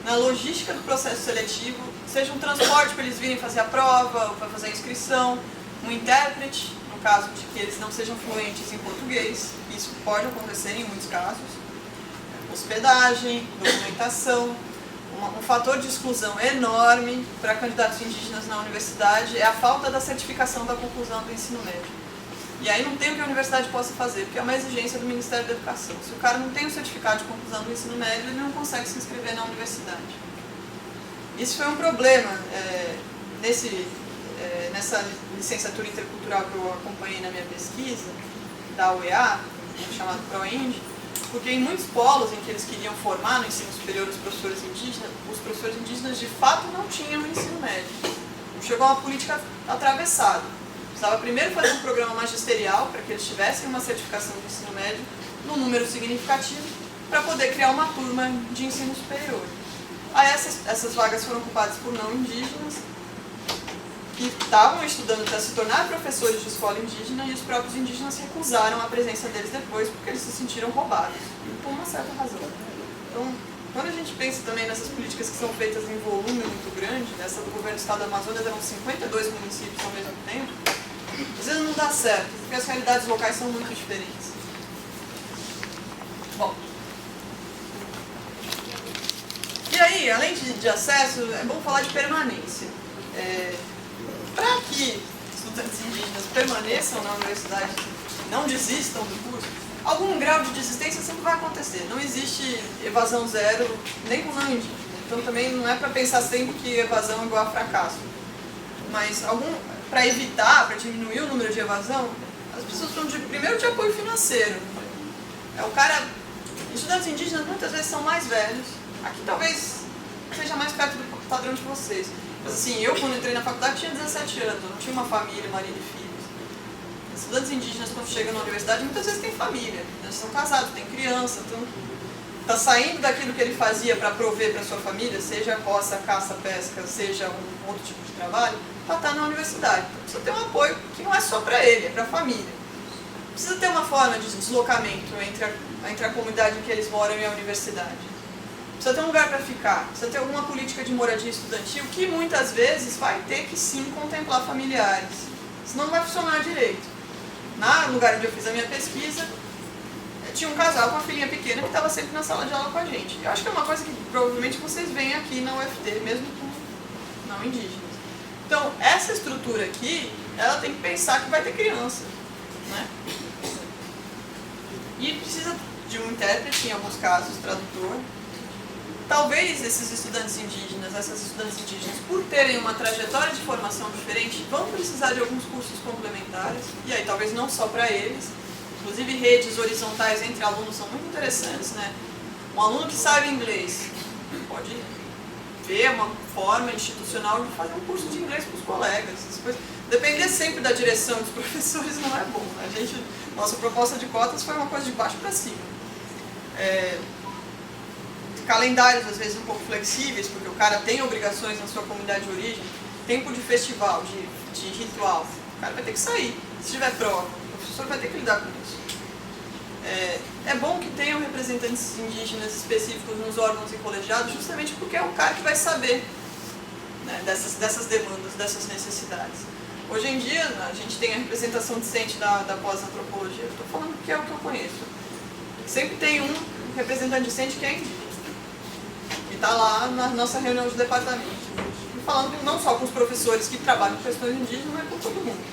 Na logística do processo seletivo, seja um transporte para eles virem fazer a prova, ou para fazer a inscrição, um intérprete, no caso de que eles não sejam fluentes em português, isso pode acontecer em muitos casos, hospedagem, documentação. Um fator de exclusão enorme para candidatos indígenas na universidade é a falta da certificação da conclusão do ensino médio. E aí não tem o que a universidade possa fazer, porque é uma exigência do Ministério da Educação. Se o cara não tem o certificado de conclusão do ensino médio, ele não consegue se inscrever na universidade. Isso foi um problema nessa licenciatura intercultural que eu acompanhei na minha pesquisa, da UEA, chamado ProInd, porque em muitos polos em que eles queriam formar no ensino superior os professores indígenas de fato não tinham ensino médio. Chegou a uma política atravessada. Precisava primeiro fazer um programa magisterial para que eles tivessem uma certificação de ensino médio num número significativo para poder criar uma turma de ensino superior. Aí essas vagas foram ocupadas por não indígenas que estavam estudando para se tornar professores de escola indígena e os próprios indígenas recusaram a presença deles depois porque eles se sentiram roubados, por uma certa razão. Então, quando a gente pensa também nessas políticas que são feitas em volume muito grande, essa do governo do estado do Amazonas eram 52 municípios ao mesmo tempo, às vezes não dá certo, porque as realidades locais são muito diferentes. Bom. E aí, além de acesso, é bom falar de permanência. Para que estudantes indígenas permaneçam na universidade, não desistam do curso, algum grau de desistência sempre vai acontecer. Não existe evasão zero, nem com não indígena. Então também não é para pensar sempre que evasão é igual a fracasso. Mas para evitar, para diminuir o número de evasão, as pessoas precisam primeiro de apoio financeiro. Estudantes indígenas muitas vezes são mais velhos. Aqui talvez seja mais perto do padrão de vocês. Mas assim, eu quando entrei na faculdade tinha 17 anos, eu não tinha uma família, marido e filhos. Estudantes indígenas quando chegam na universidade muitas vezes têm família, eles são casados, têm criança, então está saindo daquilo que ele fazia para prover para sua família, seja roça, caça, pesca, seja um outro tipo de trabalho, para estar na universidade. Então precisa ter um apoio que não é só para ele, é para a família. Precisa ter uma forma de deslocamento entre a comunidade em que eles moram e a universidade. Precisa ter um lugar para ficar, precisa ter alguma política de moradia estudantil que muitas vezes vai ter que sim contemplar familiares, senão não vai funcionar direito. No lugar onde eu fiz a minha pesquisa, tinha um casal com uma filhinha pequena que estava sempre na sala de aula com a gente. Eu acho que é uma coisa que provavelmente vocês veem aqui na UFT, mesmo com não indígenas. Então, essa estrutura aqui, ela tem que pensar que vai ter criança, né? E precisa de um intérprete, em alguns casos, tradutor, talvez esses estudantes indígenas, essas estudantes indígenas, por terem uma trajetória de formação diferente, vão precisar de alguns cursos complementares, e aí talvez não só para eles, inclusive redes horizontais entre alunos são muito interessantes, né? Um aluno que sabe inglês pode ver uma forma institucional de fazer um curso de inglês para os colegas. Depender sempre da direção dos professores não é bom. Nossa proposta de cotas foi uma coisa de baixo para cima. Calendários às vezes um pouco flexíveis, porque o cara tem obrigações na sua comunidade de origem, tempo de festival, de ritual, o cara vai ter que sair. Se tiver prova, o professor vai ter que lidar com isso. É bom que tenham representantes indígenas específicos nos órgãos e colegiados, justamente porque é o cara que vai saber, né, dessas demandas, dessas necessidades. Hoje em dia, a gente tem a representação discente da pós-antropologia. Estou falando que é o que eu conheço. Sempre tem um representante discente que é indígena. E está lá na nossa reunião de departamento. E falando não só com os professores que trabalham com questões indígenas, mas com todo mundo.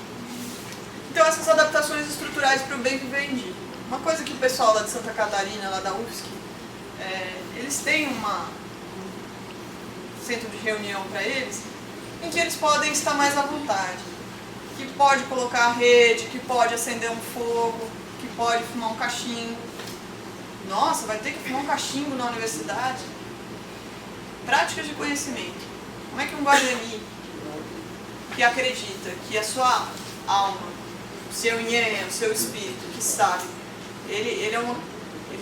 Então, essas adaptações estruturais para o bem viver indígena. Uma coisa que o pessoal lá de Santa Catarina, lá da UFSC, eles têm um centro de reunião para eles, em que eles podem estar mais à vontade. Que pode colocar a rede, que pode acender um fogo, que pode fumar um cachimbo. Nossa, vai ter que fumar um cachimbo na universidade? Práticas de conhecimento. Como é que um Guarani, que acredita que a sua alma, o seu nhen, o seu espírito, que sabe, ele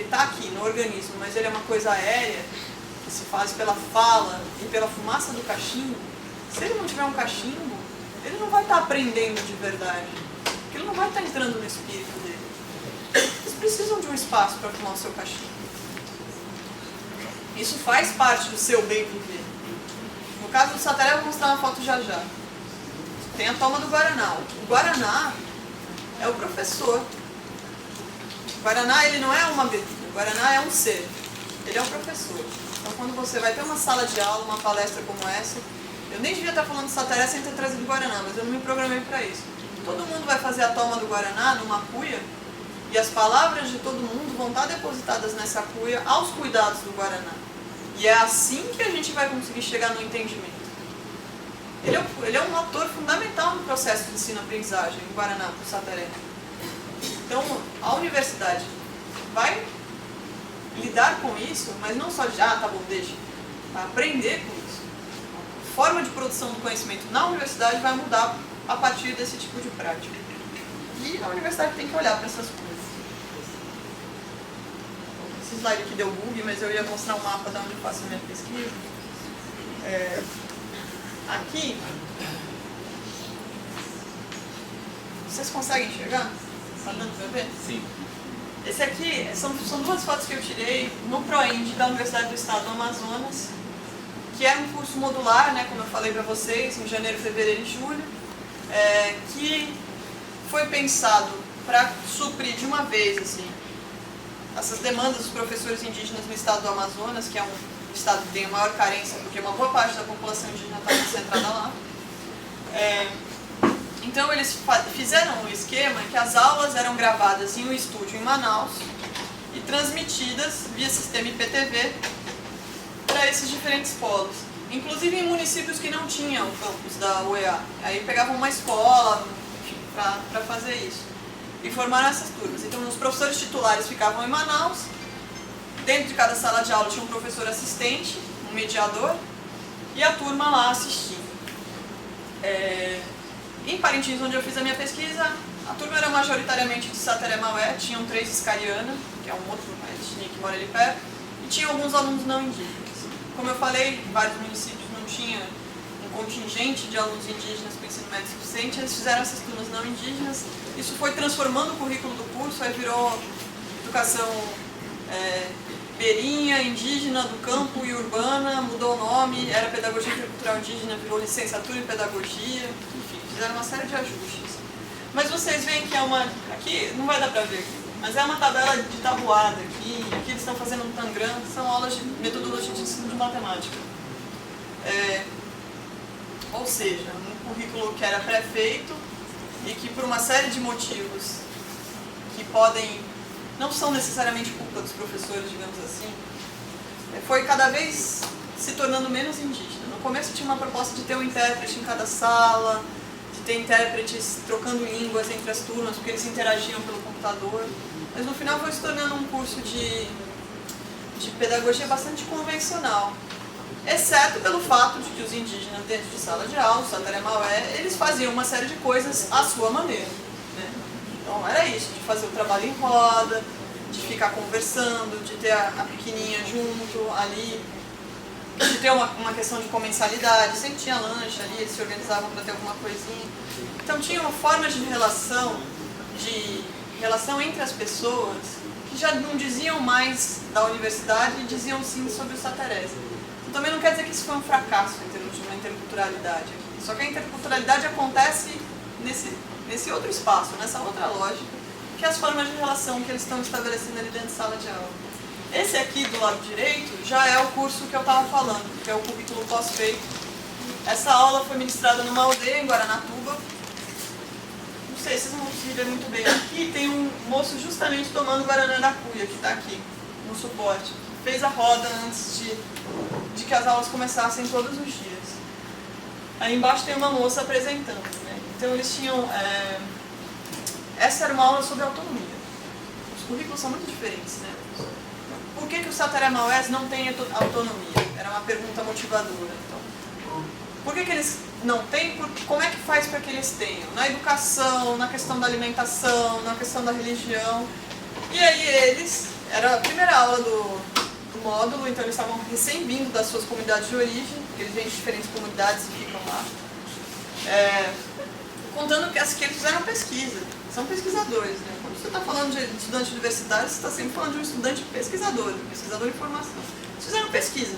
está aqui no organismo, mas ele é uma coisa aérea, que se faz pela fala e pela fumaça do cachimbo. Se ele não tiver um cachimbo, ele não vai estar aprendendo de verdade, porque ele não vai estar entrando no espírito dele. Eles precisam de um espaço para fumar o seu cachimbo. Isso faz parte do seu bem viver. No caso do Sataré, eu vou mostrar uma foto já já. Tem a toma do Guaraná. O Guaraná é o professor. O Guaraná, ele não é uma bebida, o Guaraná é um ser. Ele é um professor. Então, quando você vai ter uma sala de aula, uma palestra como essa, eu nem devia estar falando de Sataré sem ter trazido Guaraná, mas eu não me programei para isso. Todo mundo vai fazer a toma do Guaraná numa cuia, e as palavras de todo mundo vão estar depositadas nessa cuia aos cuidados do Guaraná. E é assim que a gente vai conseguir chegar no entendimento. Ele é um ator fundamental no processo de ensino-aprendizagem, o Guaraná, para o Sataré. Então, a universidade vai lidar com isso, mas não só de, tá bom, deixa, vai aprender com isso. A forma de produção do conhecimento na universidade vai mudar a partir desse tipo de prática. E a universidade tem que olhar para essas coisas. Esse slide aqui deu bug, mas eu ia mostrar um mapa de onde eu faço a minha pesquisa. Aqui, vocês conseguem enxergar? Está dando para ver? Sim. Esse aqui são duas fotos que eu tirei no ProEnd da Universidade do Estado do Amazonas, que é um curso modular, né, como eu falei para vocês, em janeiro, fevereiro e julho, que foi pensado para suprir de uma vez assim, essas demandas dos professores indígenas no estado do Amazonas, que é um estado que tem a maior carência, porque uma boa parte da população indígena está concentrada lá. Então eles fizeram um esquema que as aulas eram gravadas em um estúdio em Manaus e transmitidas via sistema IPTV para esses diferentes polos, inclusive em municípios que não tinham o campus da UEA. Aí pegavam uma escola para fazer isso e formaram essas turmas. Então os professores titulares ficavam em Manaus, dentro de cada sala de aula tinha um professor assistente, um mediador, e a turma lá assistindo. Em Parintins, onde eu fiz a minha pesquisa, a turma era majoritariamente de Sateré-Maué, tinham 3 Iscariana, que é um outro etnia que mora ali perto, e tinha alguns alunos não indígenas. Como eu falei, em vários municípios não tinha um contingente de alunos indígenas para o ensino médio suficiente, eles fizeram essas turmas não indígenas. Isso foi transformando o currículo do curso, aí virou educação beirinha, indígena, do campo e urbana, mudou o nome, era pedagogia cultural indígena, virou licenciatura em pedagogia, enfim, fizeram uma série de ajustes. Mas vocês veem que é uma, aqui não vai dar para ver, mas é uma tabela de tabuada aqui eles estão fazendo um Tangram, são aulas de metodologia de ensino de matemática. Ou seja, um currículo que era pré-feito e que por uma série de motivos que podem, não são necessariamente culpa dos professores, digamos assim, foi cada vez se tornando menos indígena. No começo tinha uma proposta de ter um intérprete em cada sala, de ter intérpretes trocando línguas entre as turmas, porque eles interagiam pelo computador. Mas no final foi se tornando um curso de pedagogia bastante convencional. Exceto pelo fato de que os indígenas dentro de sala de aula, os Sateré-Maué, eles faziam uma série de coisas à sua maneira, né? Então era isso, de fazer o trabalho em roda, de ficar conversando, de ter a pequenininha junto ali, de ter uma questão de comensalidade, sempre tinha lanche ali, eles se organizavam para ter alguma coisinha. Então tinha uma forma de relação entre as pessoas que já não diziam mais da universidade e diziam sim sobre os saterés. Então, também não quer dizer que isso foi um fracasso em termos de uma interculturalidade aqui. Só que a interculturalidade acontece nesse outro espaço, nessa outra lógica, que é as formas de relação que eles estão estabelecendo ali dentro de sala de aula. Esse aqui do lado direito já é o curso que eu estava falando, que é o currículo pós-feito. Essa aula foi ministrada numa aldeia em Guaranatuba. Não sei se vocês vão conseguir ver muito bem. Aqui tem um moço justamente tomando Guaraná da Cuia, que está aqui no suporte. Fez a roda antes de que as aulas começassem todos os dias. Aí embaixo tem uma moça apresentando, né? Então eles tinham... Essa era uma aula sobre autonomia. Os currículos são muito diferentes, né? Por que os Sateré-Maués não têm autonomia? Era uma pergunta motivadora. Então, por que eles não têm? Como é que faz para que eles tenham? Na educação, na questão da alimentação, na questão da religião. E aí eles... Era a primeira aula do módulo, então eles estavam recém-vindo das suas comunidades de origem, porque eles vêm de diferentes comunidades e ficam lá. Contando que eles fizeram pesquisa. São pesquisadores, né? Quando você está falando de estudante universitário, você está sempre falando de um estudante pesquisador em formação. Eles fizeram pesquisa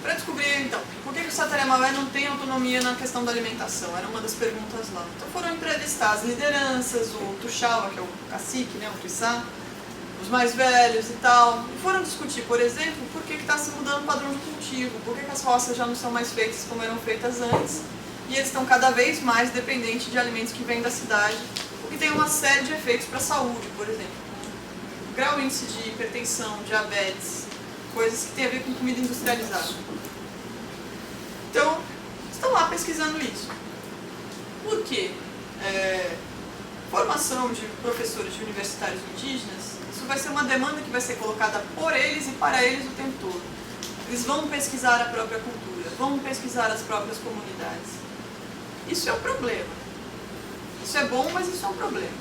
para descobrir, então, por que os Sateré-Maué não têm autonomia na questão da alimentação. Era uma das perguntas lá. Então foram entrevistar as lideranças, o Tuxaua, que é o cacique, né, o Tuissá, os mais velhos e tal, e foram discutir, por exemplo, por que está se mudando o padrão de cultivo, por que as roças já não são mais feitas como eram feitas antes, e eles estão cada vez mais dependentes de alimentos que vêm da cidade, o que tem uma série de efeitos para a saúde, por exemplo. Grau índice de hipertensão, diabetes, coisas que têm a ver com comida industrializada. Então, estão lá pesquisando isso. Por quê? Formação de professores de universitários indígenas, isso vai ser uma demanda que vai ser colocada por eles e para eles o tempo todo. Eles vão pesquisar a própria cultura, vão pesquisar as próprias comunidades. Isso é um problema. Isso é bom, mas isso é um problema.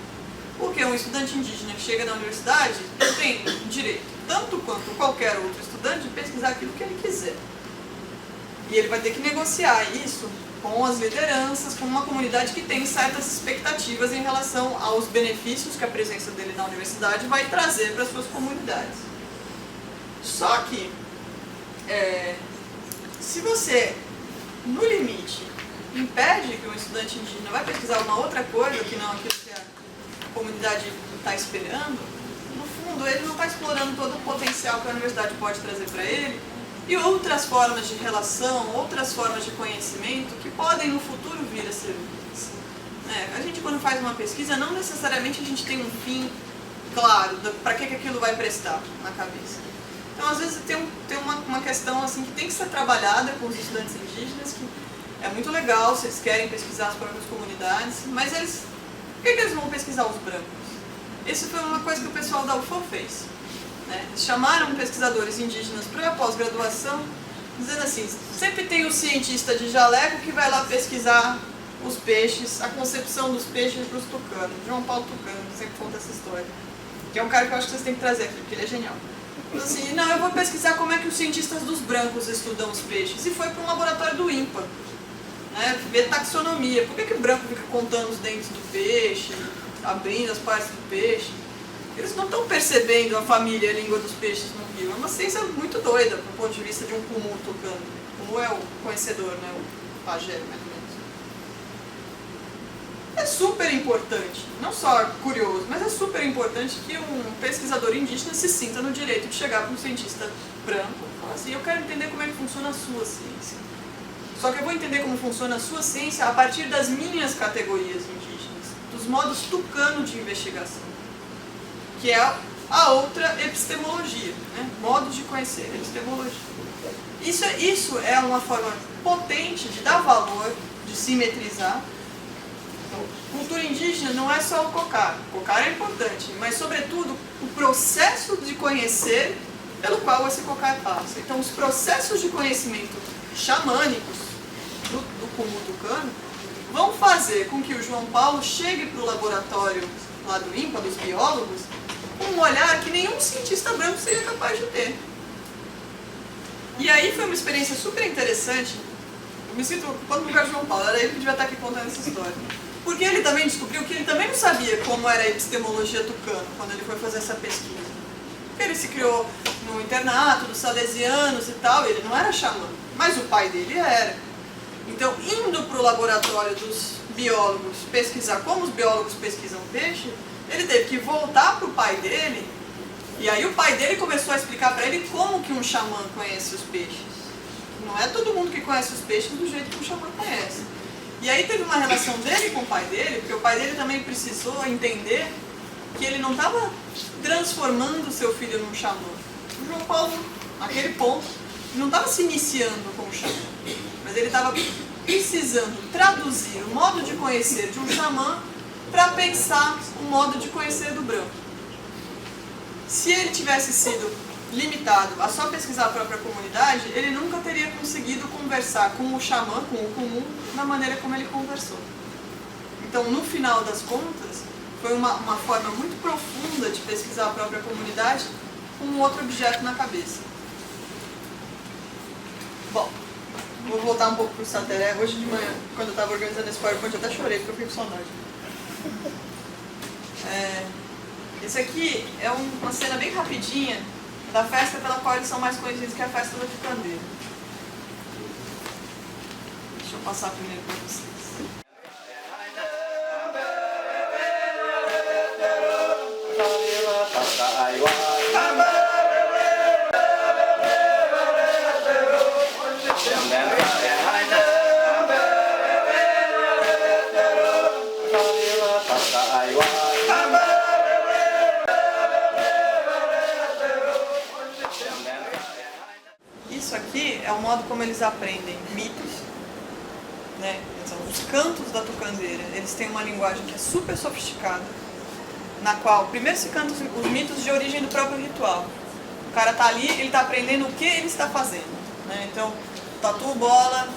Porque um estudante indígena que chega na universidade tem direito, tanto quanto qualquer outro estudante, de pesquisar aquilo que ele quiser. E ele vai ter que negociar isso com as lideranças, com uma comunidade que tem certas expectativas em relação aos benefícios que a presença dele na universidade vai trazer para as suas comunidades. Só que, se você, no limite, impede que um estudante indígena vai pesquisar uma outra coisa que não aquilo que a comunidade está esperando, no fundo ele não está explorando todo o potencial que a universidade pode trazer para ele e outras formas de relação, outras formas de conhecimento que podem no futuro vir a ser úteis. A gente, quando faz uma pesquisa, não necessariamente a gente tem um fim claro para que aquilo vai prestar na cabeça. Então, às vezes, tem uma questão assim, que tem que ser trabalhada com os estudantes indígenas, que é muito legal se eles querem pesquisar as próprias comunidades, mas por que eles vão pesquisar os brancos? Isso foi uma coisa que o pessoal da UFO fez. Eles chamaram pesquisadores indígenas para a pós-graduação, dizendo assim, sempre tem o cientista de jaleco que vai lá pesquisar os peixes, a concepção dos peixes para os tucanos. João Paulo Tucano, sempre conta essa história. Que é um cara que eu acho que vocês têm que trazer aqui, porque ele é genial. Então, assim, não, eu vou pesquisar como é que os cientistas dos brancos estudam os peixes. E foi para um laboratório do INPA, ver taxonomia. Por que o branco fica contando os dentes do peixe, abrindo as partes do peixe? Eles não estão percebendo a família e a língua dos peixes no rio. É uma ciência muito doida, do ponto de vista de um Kumu tucano. Kumu é o conhecedor, né? O pajé, mais ou menos. É super importante, não só curioso, mas é super importante que um pesquisador indígena se sinta no direito de chegar para um cientista branco e falar assim, eu quero entender como é que funciona a sua ciência. Só que eu vou entender como funciona a sua ciência a partir das minhas categorias indígenas, dos modos tucano de investigação, que é a outra epistemologia, né? Modos de conhecer, epistemologia. Isso é uma forma potente de dar valor, de simetrizar. Então, cultura indígena não é só o cocar. O cocar é importante, mas, sobretudo, o processo de conhecer pelo qual esse cocar passa. Então, os processos de conhecimento xamânicos do Kumu tucano vão fazer com que o João Paulo chegue para o laboratório lá do INPA, dos biólogos, com um olhar que nenhum cientista branco seria capaz de ter. E aí foi uma experiência super interessante. Eu me sinto ocupando o lugar do João Paulo, era ele que devia estar aqui contando essa história. Porque ele também descobriu que ele também não sabia como era a epistemologia tucana quando ele foi fazer essa pesquisa. Porque ele se criou no internato dos salesianos e tal, ele não era xamã, mas o pai dele era. Então, indo para o laboratório dos biólogos pesquisar como os biólogos pesquisam peixe, ele teve que voltar para o pai dele, e aí o pai dele começou a explicar para ele como que um xamã conhece os peixes. Não é todo mundo que conhece os peixes do jeito que um xamã conhece. E aí teve uma relação dele com o pai dele, porque o pai dele também precisou entender que ele não estava transformando o seu filho num xamã. O João Paulo, naquele ponto, não estava se iniciando como xamã, mas ele estava precisando traduzir o modo de conhecer de um xamã para pensar o modo de conhecer do branco. Se ele tivesse sido limitado a só pesquisar a própria comunidade, ele nunca teria conseguido conversar com o xamã, com o comum, da maneira como ele conversou. Então, no final das contas, foi uma forma muito profunda de pesquisar a própria comunidade com um outro objeto na cabeça. Bom, vou voltar um pouco para o Sateré. Hoje de manhã, quando eu estava organizando esse PowerPoint, eu até chorei, porque eu fiquei com saudade. Esse aqui é uma cena bem rapidinha da festa pela qual eles são mais conhecidos, que é a festa da Tucandeira. Deixa eu passar primeiro para vocês. Isso aqui é o modo como eles aprendem mitos, né? São os cantos da tucandeira. Eles têm uma linguagem que é super sofisticada, na qual primeiro se canta os mitos de origem do próprio ritual. O cara está ali, ele está aprendendo o que ele está fazendo, né? Então, tatu bola,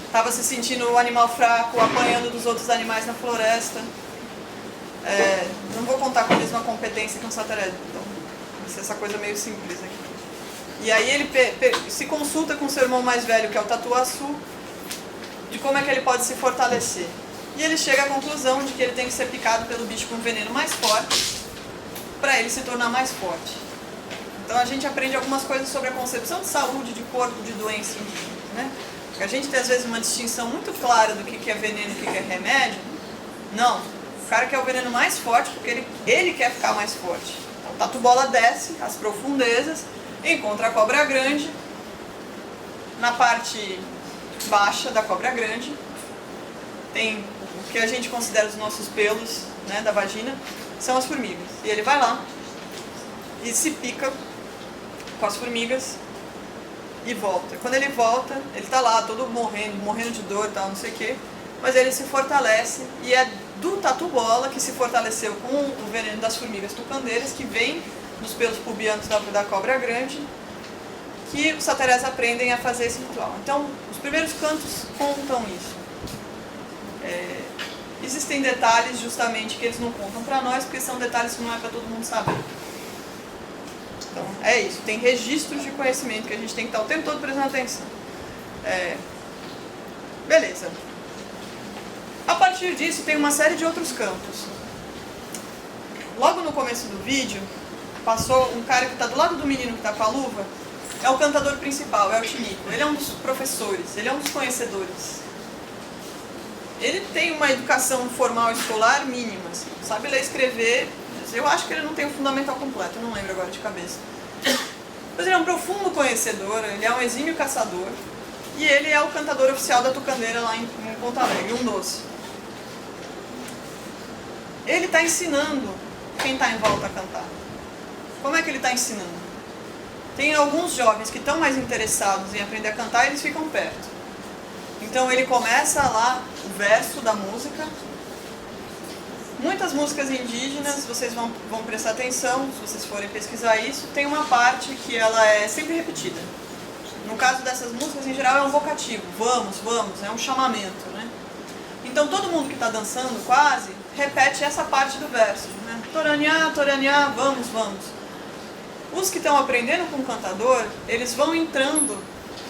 estava se sentindo o animal fraco, apanhando dos outros animais na floresta. Não vou contar com a mesma competência que um sataré, então vai ser essa coisa meio simples aqui. E aí ele se consulta com o seu irmão mais velho, que é o Tatuaçu, de como é que ele pode se fortalecer. E ele chega à conclusão de que ele tem que ser picado pelo bicho com veneno mais forte, para ele se tornar mais forte. Então a gente aprende algumas coisas sobre a concepção de saúde, de corpo, de doença indígena, né? Porque a gente tem às vezes uma distinção muito clara do que é veneno e o que é remédio. Não, o cara quer o veneno mais forte porque ele quer ficar mais forte. Então o tatu-bola desce às profundezas, encontra a cobra grande, na parte baixa da cobra grande tem o que a gente considera os nossos pelos, né, da vagina, são as formigas. E ele vai lá e se pica com as formigas e volta. Quando ele volta, ele está lá todo morrendo de dor, tal, não sei o quê, mas ele se fortalece e é do tatu-bola que se fortaleceu com o veneno das formigas tucandeiras, que vem dos pelos pubianos da cobra grande, que os saterés aprendem a fazer esse ritual. Então, os primeiros cantos contam isso. Existem detalhes justamente que eles não contam para nós, porque são detalhes que não é para todo mundo saber. Então, é isso. Tem registros de conhecimento que a gente tem que estar o tempo todo prestando atenção. Beleza. A partir disso, tem uma série de outros campos. Logo no começo do vídeo, passou um cara que está do lado do menino que está com a luva, é o cantador principal, é o Tinico. Ele é um dos professores, ele é um dos conhecedores. Ele tem uma educação formal escolar mínima, assim, sabe ler e escrever. Eu acho que ele não tem o fundamental completo, eu não lembro agora de cabeça. Mas ele é um profundo conhecedor, ele é um exímio caçador, e ele é o cantador oficial da tucandeira lá em Ponta Alegre, um doce. Ele está ensinando quem está em volta a cantar? Como é que ele está ensinando? Tem alguns jovens que estão mais interessados em aprender a cantar e eles ficam perto. Então ele começa lá o verso da música. Muitas músicas indígenas, vocês vão prestar atenção, se vocês forem pesquisar isso, tem uma parte que ela é sempre repetida. No caso dessas músicas, em geral, é um vocativo. Vamos, vamos, é um chamamento, né? Então todo mundo que está dançando quase repete essa parte do verso, né? Toranhá, toranhá, vamos, vamos. Os que estão aprendendo com o cantador, eles vão entrando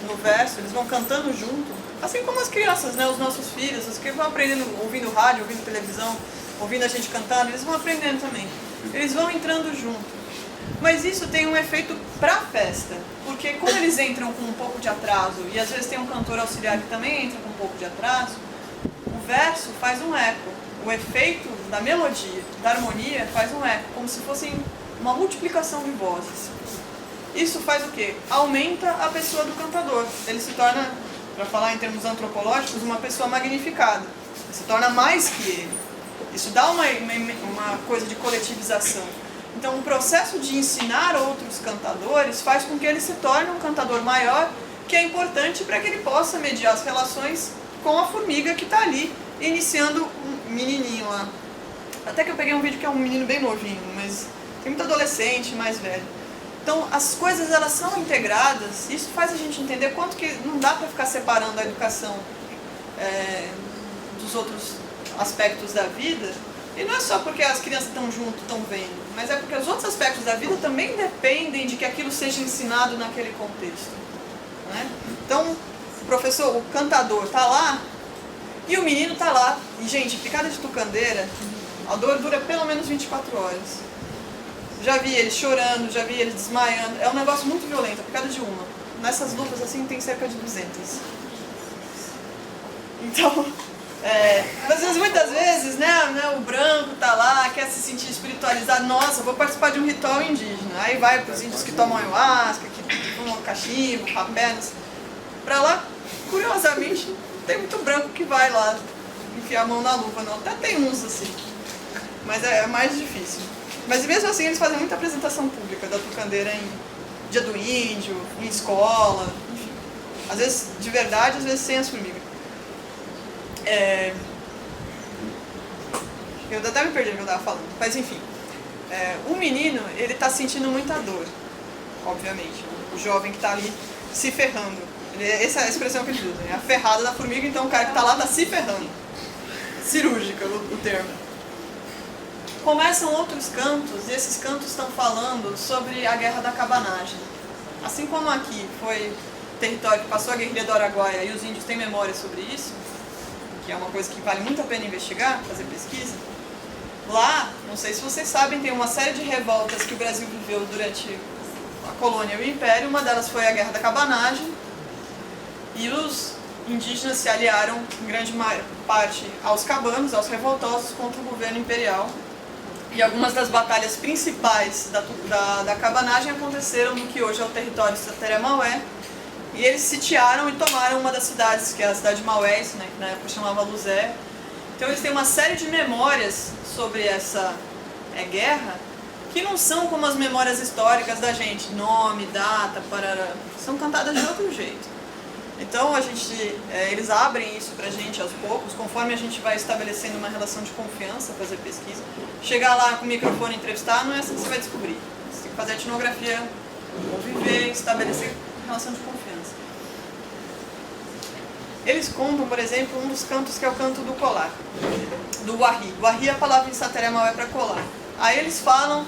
no verso, eles vão cantando junto, assim como as crianças, né? Os nossos filhos, os que vão aprendendo, ouvindo rádio, ouvindo televisão, ouvindo a gente cantando, eles vão aprendendo também. Eles vão entrando junto. Mas isso tem um efeito para a festa, porque como eles entram com um pouco de atraso, e às vezes tem um cantor auxiliar que também entra com um pouco de atraso, o verso faz um eco. O efeito da melodia, da harmonia, faz um eco, como se fosse uma multiplicação de vozes. Isso faz o quê? Aumenta a pessoa do cantador. Ele se torna, para falar em termos antropológicos, uma pessoa magnificada. Ele se torna mais que ele. Isso dá uma coisa de coletivização. Então, o processo de ensinar outros cantadores faz com que ele se torne um cantador maior, que é importante para que ele possa mediar as relações com a formiga que está ali, iniciando um menininho lá. Até que eu peguei um vídeo que é um menino bem novinho, mas tem muito adolescente, mais velho. Então, as coisas elas são integradas, isso faz a gente entender quanto que não dá para ficar separando a educação dos outros aspectos da vida. E não é só porque as crianças estão junto, estão vendo, mas é porque os outros aspectos da vida também dependem de que aquilo seja ensinado naquele contexto, né? Então, o professor, o cantador está lá e o menino está lá. E, gente, picada de tucandeira, a dor dura pelo menos 24 horas. Já vi eles chorando, já vi eles desmaiando. É um negócio muito violento, a picada de uma. Nessas lupas assim tem cerca de 200. Então, às vezes, muitas vezes, né, o branco tá lá, quer se sentir espiritualizado. Nossa, vou participar de um ritual indígena. Aí vai para os índios que tomam ayahuasca, que fumam cachimbo, papéis. Pra lá, curiosamente, tem muito branco que vai lá enfiar a mão na luva. Não. Até tem uns assim, mas é mais difícil. Mas mesmo assim eles fazem muita apresentação pública da tucandeira em Dia do Índio, em escola, enfim. Às vezes de verdade, às vezes sem as formigas. Eu até me perdi no que eu estava falando, mas enfim. O menino, ele está sentindo muita dor, obviamente. O jovem que está ali se ferrando. Essa é a expressão que eles usam, é a ferrada da formiga, então o cara que está lá está se ferrando. Cirúrgica o termo. Começam outros cantos, e esses cantos estão falando sobre a Guerra da Cabanagem. Assim como aqui foi território que passou a guerrilha do Araguaia e os índios têm memória sobre isso, que é uma coisa que vale muito a pena investigar, fazer pesquisa, lá, não sei se vocês sabem, tem uma série de revoltas que o Brasil viveu durante a colônia e o Império. Uma delas foi a Guerra da Cabanagem, e os indígenas se aliaram, em grande parte, aos cabanos, aos revoltosos, contra o governo imperial. E algumas das batalhas principais da cabanagem aconteceram no que hoje é o território de Sateré-Maué. E eles sitiaram e tomaram uma das cidades, que é a cidade de Maués, né, que na época chamava Luzé. Então eles têm uma série de memórias sobre essa guerra, que não são como as memórias históricas da gente, nome, data, parará. São cantadas de outro jeito. Então eles abrem isso pra gente aos poucos, conforme a gente vai estabelecendo uma relação de confiança, fazer pesquisa. Chegar lá com o microfone e entrevistar, não é assim que você vai descobrir. Você tem que fazer a etnografia, conviver, estabelecer relação de confiança. Eles contam, por exemplo, um dos cantos que é o canto do colar, do Wari. Wari é a palavra em Sateré-Maué para colar. Aí eles falam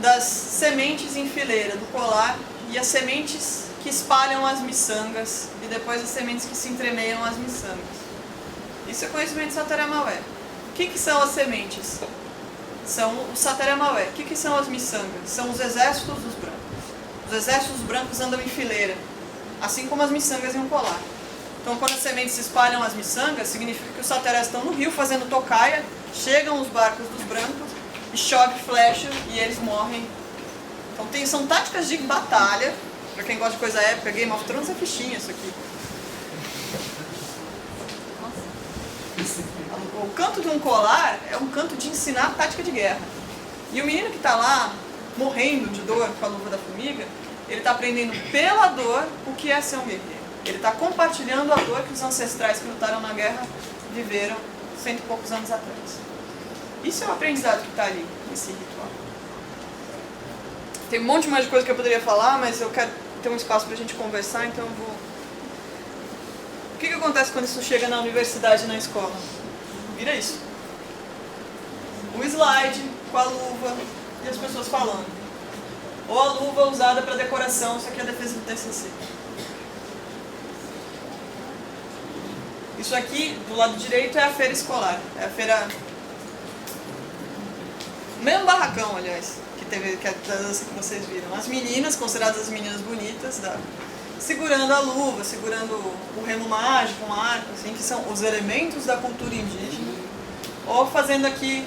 das sementes em fileira do colar e as sementes que espalham as miçangas e depois as sementes que se entremeiam as miçangas. Isso é conhecimento de Sateré-Maué. O que são as sementes? São os Sateré-Maué. O que são as miçangas? São os exércitos dos brancos. Os exércitos brancos andam em fileira, assim como as miçangas em um colar. Então, quando as sementes se espalham as miçangas, significa que os saterés estão no rio fazendo tocaia, chegam os barcos dos brancos e chove flecha e eles morrem. Então, são táticas de batalha. Pra quem gosta de coisa épica, Game of Thrones é fichinha isso aqui. O canto de um colar é um canto de ensinar tática de guerra. E o menino que está lá, morrendo de dor com a luva da formiga, ele está aprendendo pela dor o que é ser um guerreiro. Ele está compartilhando a dor que os ancestrais que lutaram na guerra viveram 100 e poucos anos atrás. Isso é o aprendizado que está ali, nesse ritual. Tem um monte mais de coisa que eu poderia falar, mas eu quero ter um espaço para a gente conversar, então eu vou... O que acontece quando isso chega na universidade e na escola? Vira isso. O slide com a luva e as pessoas falando. Ou a luva usada para decoração, isso aqui é a defesa do TCC. Isso aqui, do lado direito, é a feira escolar. É a feira... O mesmo barracão, aliás, que é a dança que vocês viram. As meninas, consideradas as meninas bonitas, segurando a luva, segurando o remo mágico, um arco, assim, que são os elementos da cultura indígena. Ou fazendo aqui...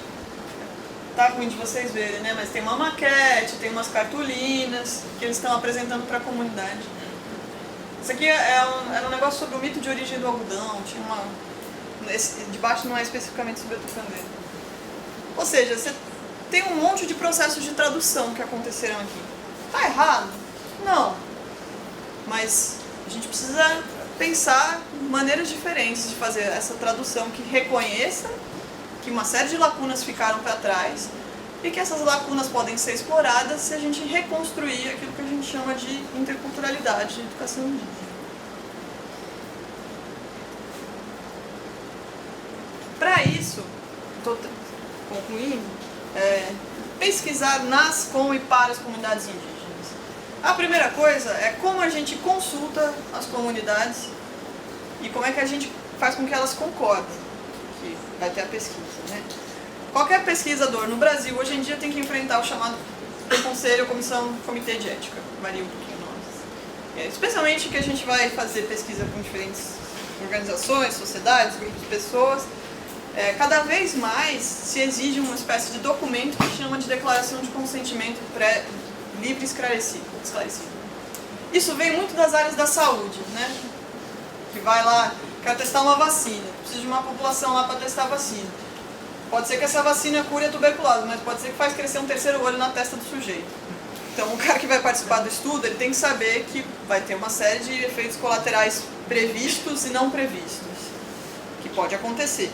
Tá ruim de vocês verem, né? Mas tem uma maquete, tem umas cartolinas que eles estão apresentando para a comunidade. Isso aqui era um negócio sobre o mito de origem do algodão. Tinha uma... de baixo não é especificamente sobre a tucandeira. Ou seja, você tem um monte de processos de tradução que aconteceram aqui. Tá errado? Não. Mas a gente precisa pensar maneiras diferentes de fazer essa tradução que reconheça que uma série de lacunas ficaram para trás e que essas lacunas podem ser exploradas se a gente reconstruir aquilo que a gente chama de interculturalidade de educação indígena. Para isso, estou concluindo, pesquisar nas, com e para as comunidades indígenas. A primeira coisa é como a gente consulta as comunidades e como é que a gente faz com que elas concordem. Vai ter a pesquisa, né? Qualquer pesquisador no Brasil, hoje em dia, tem que enfrentar o chamado conselho, comissão, comitê de ética. Varia um pouquinho o nome. Especialmente que a gente vai fazer pesquisa com diferentes organizações, sociedades, grupos de pessoas. Cada vez mais se exige uma espécie de documento que chama de declaração de consentimento livre e esclarecido. Isso vem muito das áreas da saúde, né? Que vai lá, quer testar uma vacina, precisa de uma população lá para testar a vacina. Pode ser que essa vacina cure a tuberculose, mas pode ser que faz crescer um terceiro olho na testa do sujeito. Então o cara que vai participar do estudo, ele tem que saber que vai ter uma série de efeitos colaterais previstos e não previstos, que pode acontecer.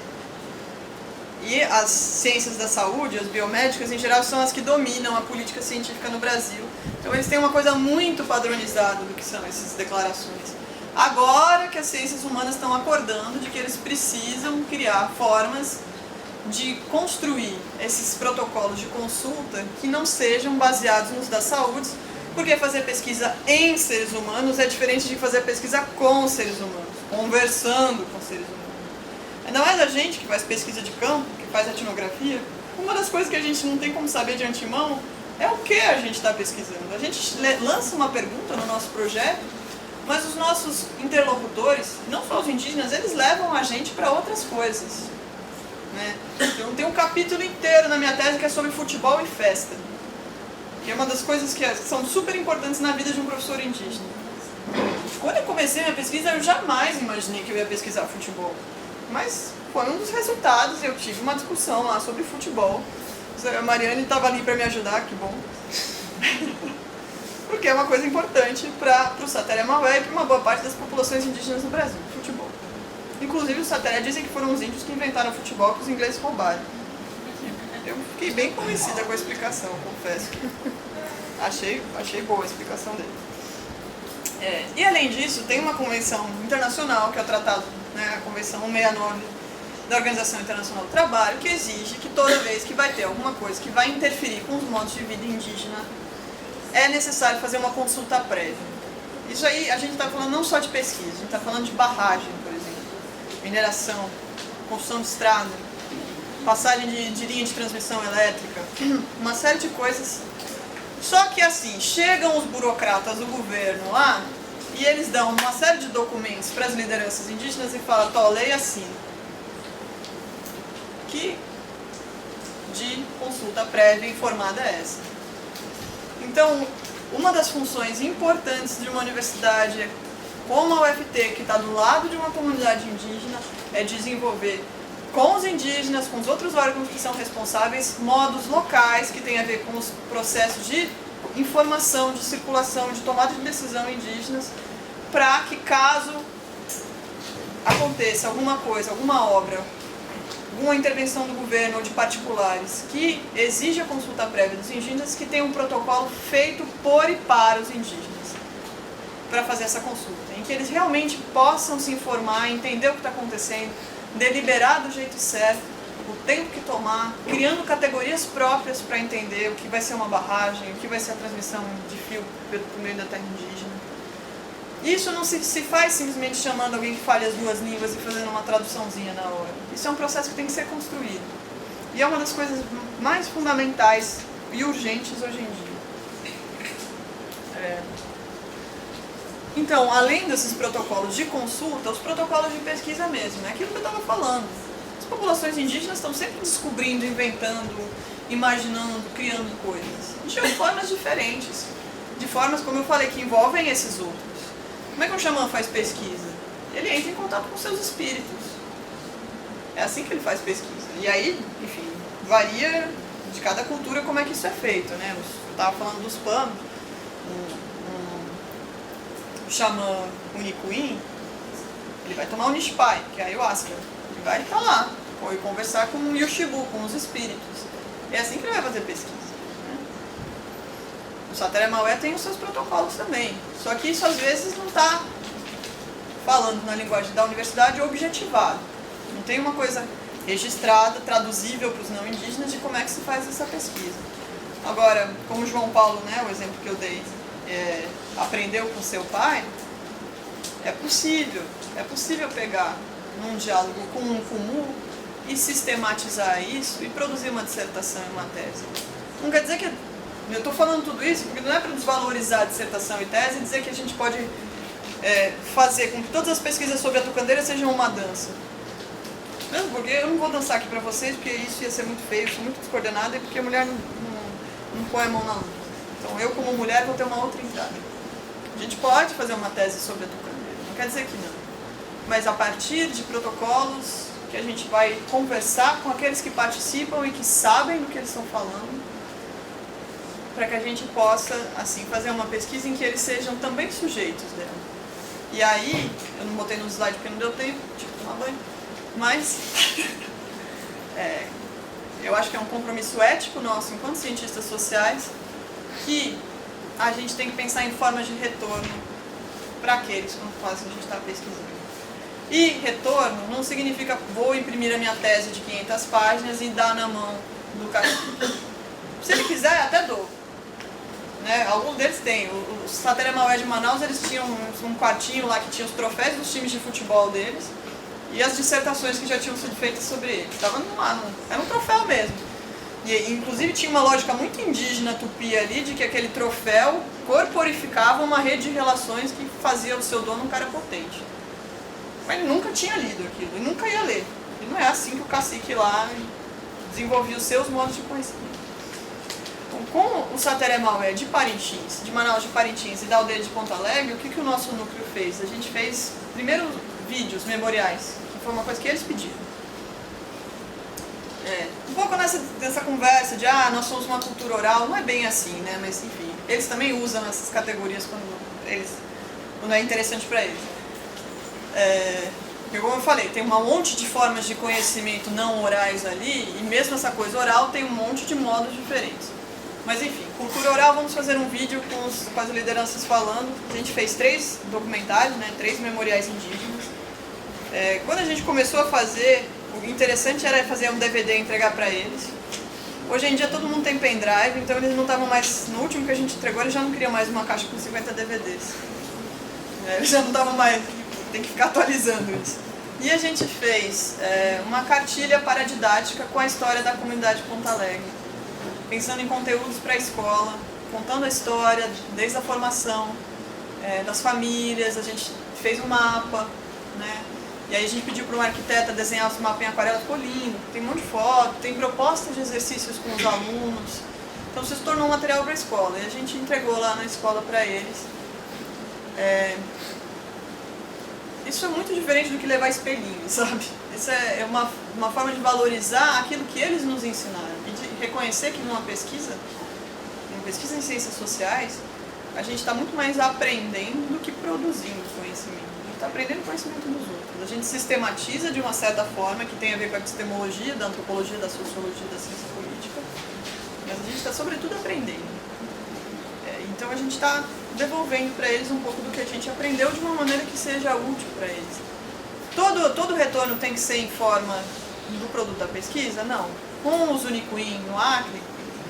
E as ciências da saúde, as biomédicas, em geral, são as que dominam a política científica no Brasil. Então eles têm uma coisa muito padronizada do que são essas declarações. Agora que as ciências humanas estão acordando de que eles precisam criar formas de construir esses protocolos de consulta que não sejam baseados nos da saúde, porque fazer pesquisa em seres humanos é diferente de fazer pesquisa com seres humanos, conversando com seres humanos. Ainda mais a gente que faz pesquisa de campo, que faz etnografia, uma das coisas que a gente não tem como saber de antemão é o que a gente está pesquisando. A gente lança uma pergunta no nosso projeto, mas os nossos interlocutores, não só os indígenas, eles levam a gente para outras coisas. Né? Então, tem um capítulo inteiro na minha tese que é sobre futebol e festa, que é uma das coisas que são super importantes na vida de um professor indígena. Quando eu comecei minha pesquisa, eu jamais imaginei que eu ia pesquisar futebol. Mas foi um dos resultados, eu tive uma discussão lá sobre futebol. A Mariane estava ali para me ajudar, que bom. Porque é uma coisa importante para o Sateré Maué e para uma boa parte das populações indígenas do Brasil, futebol. Inclusive os Sateré dizem que foram os índios que inventaram o futebol, que os ingleses roubaram. Eu fiquei bem convencida com a explicação, confesso. Achei boa a explicação dele. E além disso, tem uma convenção internacional, que é o tratado, né, a Convenção 169 da Organização Internacional do Trabalho, que exige que toda vez que vai ter alguma coisa que vai interferir com os modos de vida indígena, é necessário fazer uma consulta prévia. Isso aí a gente está falando não só de pesquisa, a gente está falando de barragem, por exemplo, mineração, construção de estrada, passagem de linha de transmissão elétrica, uma série de coisas. Só que assim, chegam os burocratas do governo lá e eles dão uma série de documentos para as lideranças indígenas e falam, tó, leia assim. Que de consulta prévia informada é essa? Então, uma das funções importantes de uma universidade como a UFT, que está do lado de uma comunidade indígena, é desenvolver com os indígenas, com os outros órgãos que são responsáveis, modos locais que têm a ver com os processos de informação, de circulação, de tomada de decisão indígenas, para que caso aconteça alguma coisa, alguma obra, alguma intervenção do governo ou de particulares que exija a consulta prévia dos indígenas, que tenha um protocolo feito por e para os indígenas para fazer essa consulta, em que eles realmente possam se informar, entender o que está acontecendo, deliberar do jeito certo, o tempo que tomar, criando categorias próprias para entender o que vai ser uma barragem, o que vai ser a transmissão de fio por meio da terra indígena. Isso não se faz simplesmente chamando alguém que fale as duas línguas e fazendo uma traduçãozinha na hora. Isso é um processo que tem que ser construído. E é uma das coisas mais fundamentais e urgentes hoje em dia. Então, além desses protocolos de consulta, os protocolos de pesquisa mesmo, é aquilo que eu estava falando. As populações indígenas estão sempre descobrindo, inventando, imaginando, criando coisas. De formas diferentes, de formas, como eu falei, que envolvem esses outros. Como é que um xamã faz pesquisa? Ele entra em contato com seus espíritos. É assim que ele faz pesquisa. E aí, enfim, varia de cada cultura como é que isso é feito, né? Eu estava falando dos panos. O xamã Unicuim, ele vai tomar o Nishpai, que é a ayahuasca. Ele vai estar lá, ou conversar com o Yoshibu, com os espíritos. É assim que ele vai fazer pesquisa. Né? O Satere Maué tem os seus protocolos também. Só que isso às vezes não está falando na linguagem da universidade objetivado. Não tem uma coisa registrada, traduzível para os não indígenas de como é que se faz essa pesquisa. Agora, como o João Paulo, né, o exemplo que eu dei, aprendeu com seu pai, é possível pegar num diálogo com um Kumu e sistematizar isso e produzir uma dissertação e uma tese. Não quer dizer que eu estou falando tudo isso porque não é para desvalorizar a dissertação e tese e dizer que a gente pode fazer com que todas as pesquisas sobre a tucandeira sejam uma dança. Mesmo porque eu não vou dançar aqui para vocês, porque isso ia ser muito feio, eu sou muito descoordenada e porque a mulher não põe a mão na luta. Então eu, como mulher, vou ter uma outra entrada. A gente pode fazer uma tese sobre a tucandeira, não quer dizer que não. Mas a partir de protocolos que a gente vai conversar com aqueles que participam e que sabem do que eles estão falando, para que a gente possa, assim, fazer uma pesquisa em que eles sejam também sujeitos dela. E aí, eu não botei no slide porque não deu tempo, tive que tomar banho, mas eu acho que é um compromisso ético nosso, enquanto cientistas sociais, que a gente tem que pensar em formas de retorno para aqueles com os quais a gente está pesquisando. E retorno não significa vou imprimir a minha tese de 500 páginas e dar na mão do cara. Se ele quiser, até dou. Né? Alguns deles têm. Os Satere Maué de Manaus, eles tinham um quartinho lá que tinha os troféus dos times de futebol deles e as dissertações que já tinham sido feitas sobre eles. Estava era um troféu mesmo. E, inclusive, tinha uma lógica muito indígena tupi ali, de que aquele troféu corporificava uma rede de relações que fazia o seu dono um cara potente. Mas ele nunca tinha lido aquilo, e nunca ia ler. E não é assim que o cacique lá desenvolvia os seus modos de conhecimento. Então, com o Satere Maué de Parintins, de Manaus de Parintins e da aldeia de Ponto Alegre, o que o nosso núcleo fez? A gente fez, primeiro, vídeos memoriais, que foi uma coisa que eles pediram. Um pouco nessa conversa de nós somos uma cultura oral, não é bem assim, né? Mas enfim, eles também usam essas categorias quando é interessante para eles. Como eu falei, tem um monte de formas de conhecimento não orais ali, e mesmo essa coisa oral tem um monte de modos diferentes. Mas enfim, cultura oral, vamos fazer um vídeo com as lideranças falando. A gente fez 3 documentários, né, 3 memoriais indígenas. Quando a gente começou a fazer, o interessante era fazer um DVD e entregar para eles. Hoje em dia todo mundo tem pendrive, então eles não estavam mais... No último que a gente entregou, eles já não queriam mais uma caixa com 50 DVDs. Eles já não estavam mais... Tem que ficar atualizando isso. E a gente fez uma cartilha paradidática com a história da comunidade de Ponto Alegre. Pensando em conteúdos para a escola, contando a história desde a formação das famílias. A gente fez um mapa, né? E aí a gente pediu para um arquiteto desenhar esse mapa em aquarela, ficou lindo, tem um monte de foto, tem propostas de exercícios com os alunos. Então isso se tornou um material para a escola e a gente entregou lá na escola para eles. E isso é muito diferente do que levar espelhinho, sabe? Isso é uma forma de valorizar aquilo que eles nos ensinaram e de reconhecer que numa pesquisa em ciências sociais, a gente está muito mais aprendendo do que produzindo conhecimento. A gente está aprendendo conhecimento dos outros. A gente sistematiza de uma certa forma, que tem a ver com a epistemologia, da antropologia, da sociologia, da ciência política, mas a gente está sobretudo aprendendo. Então a gente está devolvendo para eles um pouco do que a gente aprendeu de uma maneira que seja útil para eles. Todo retorno tem que ser em forma do produto da pesquisa? Não. Com o Zunicuim no Acre,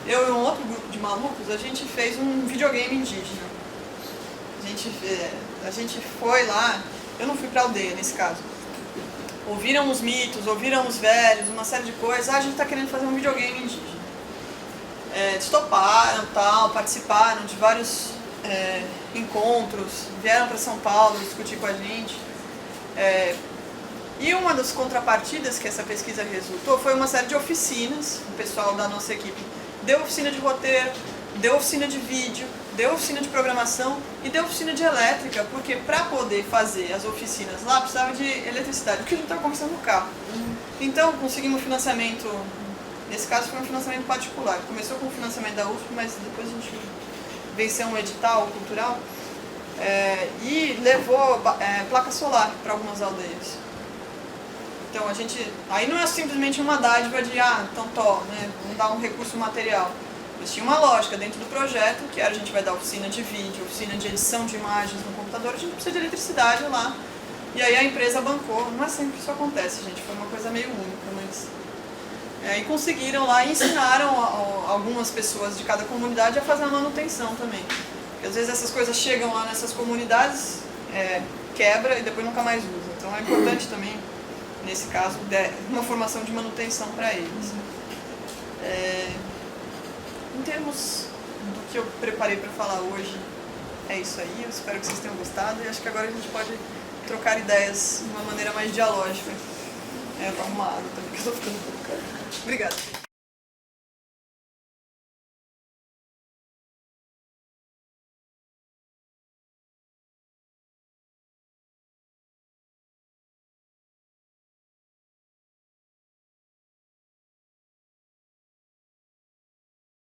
eu e um outro grupo de malucos, a gente fez um videogame indígena. A gente foi lá, eu não fui para a aldeia nesse caso. Ouviram os mitos, ouviram os velhos, uma série de coisas. A gente está querendo fazer um videogame indígena. Eles toparam, participaram de vários encontros, vieram para São Paulo discutir com a gente. E uma das contrapartidas que essa pesquisa resultou foi uma série de oficinas. O pessoal da nossa equipe deu oficina de roteiro, deu oficina de vídeo, deu oficina de programação e deu oficina de elétrica, porque para poder fazer as oficinas lá precisava de eletricidade, porque a gente estava conversando no carro. Então conseguimos financiamento, nesse caso foi um financiamento particular. Começou com o financiamento da USP, mas depois a gente venceu um edital cultural e levou placa solar para algumas aldeias. Então aí não é simplesmente uma dádiva de, então vamos dar um recurso material. Mas tinha uma lógica dentro do projeto, que era a gente vai dar oficina de vídeo, oficina de edição de imagens no computador, a gente precisa de eletricidade lá. E aí a empresa bancou, não é sempre que isso acontece, gente, foi uma coisa meio única, mas... E conseguiram lá e ensinaram algumas pessoas de cada comunidade a fazer a manutenção também. Porque às vezes essas coisas chegam lá nessas comunidades, quebra e depois nunca mais usa. Então é importante também, nesse caso, uma formação de manutenção para eles. Em termos do que eu preparei para falar hoje, é isso aí. Eu espero que vocês tenham gostado e acho que agora a gente pode trocar ideias de uma maneira mais dialógica. Vou arrumar água também, que eu estou ficando um pouco cara. Obrigada.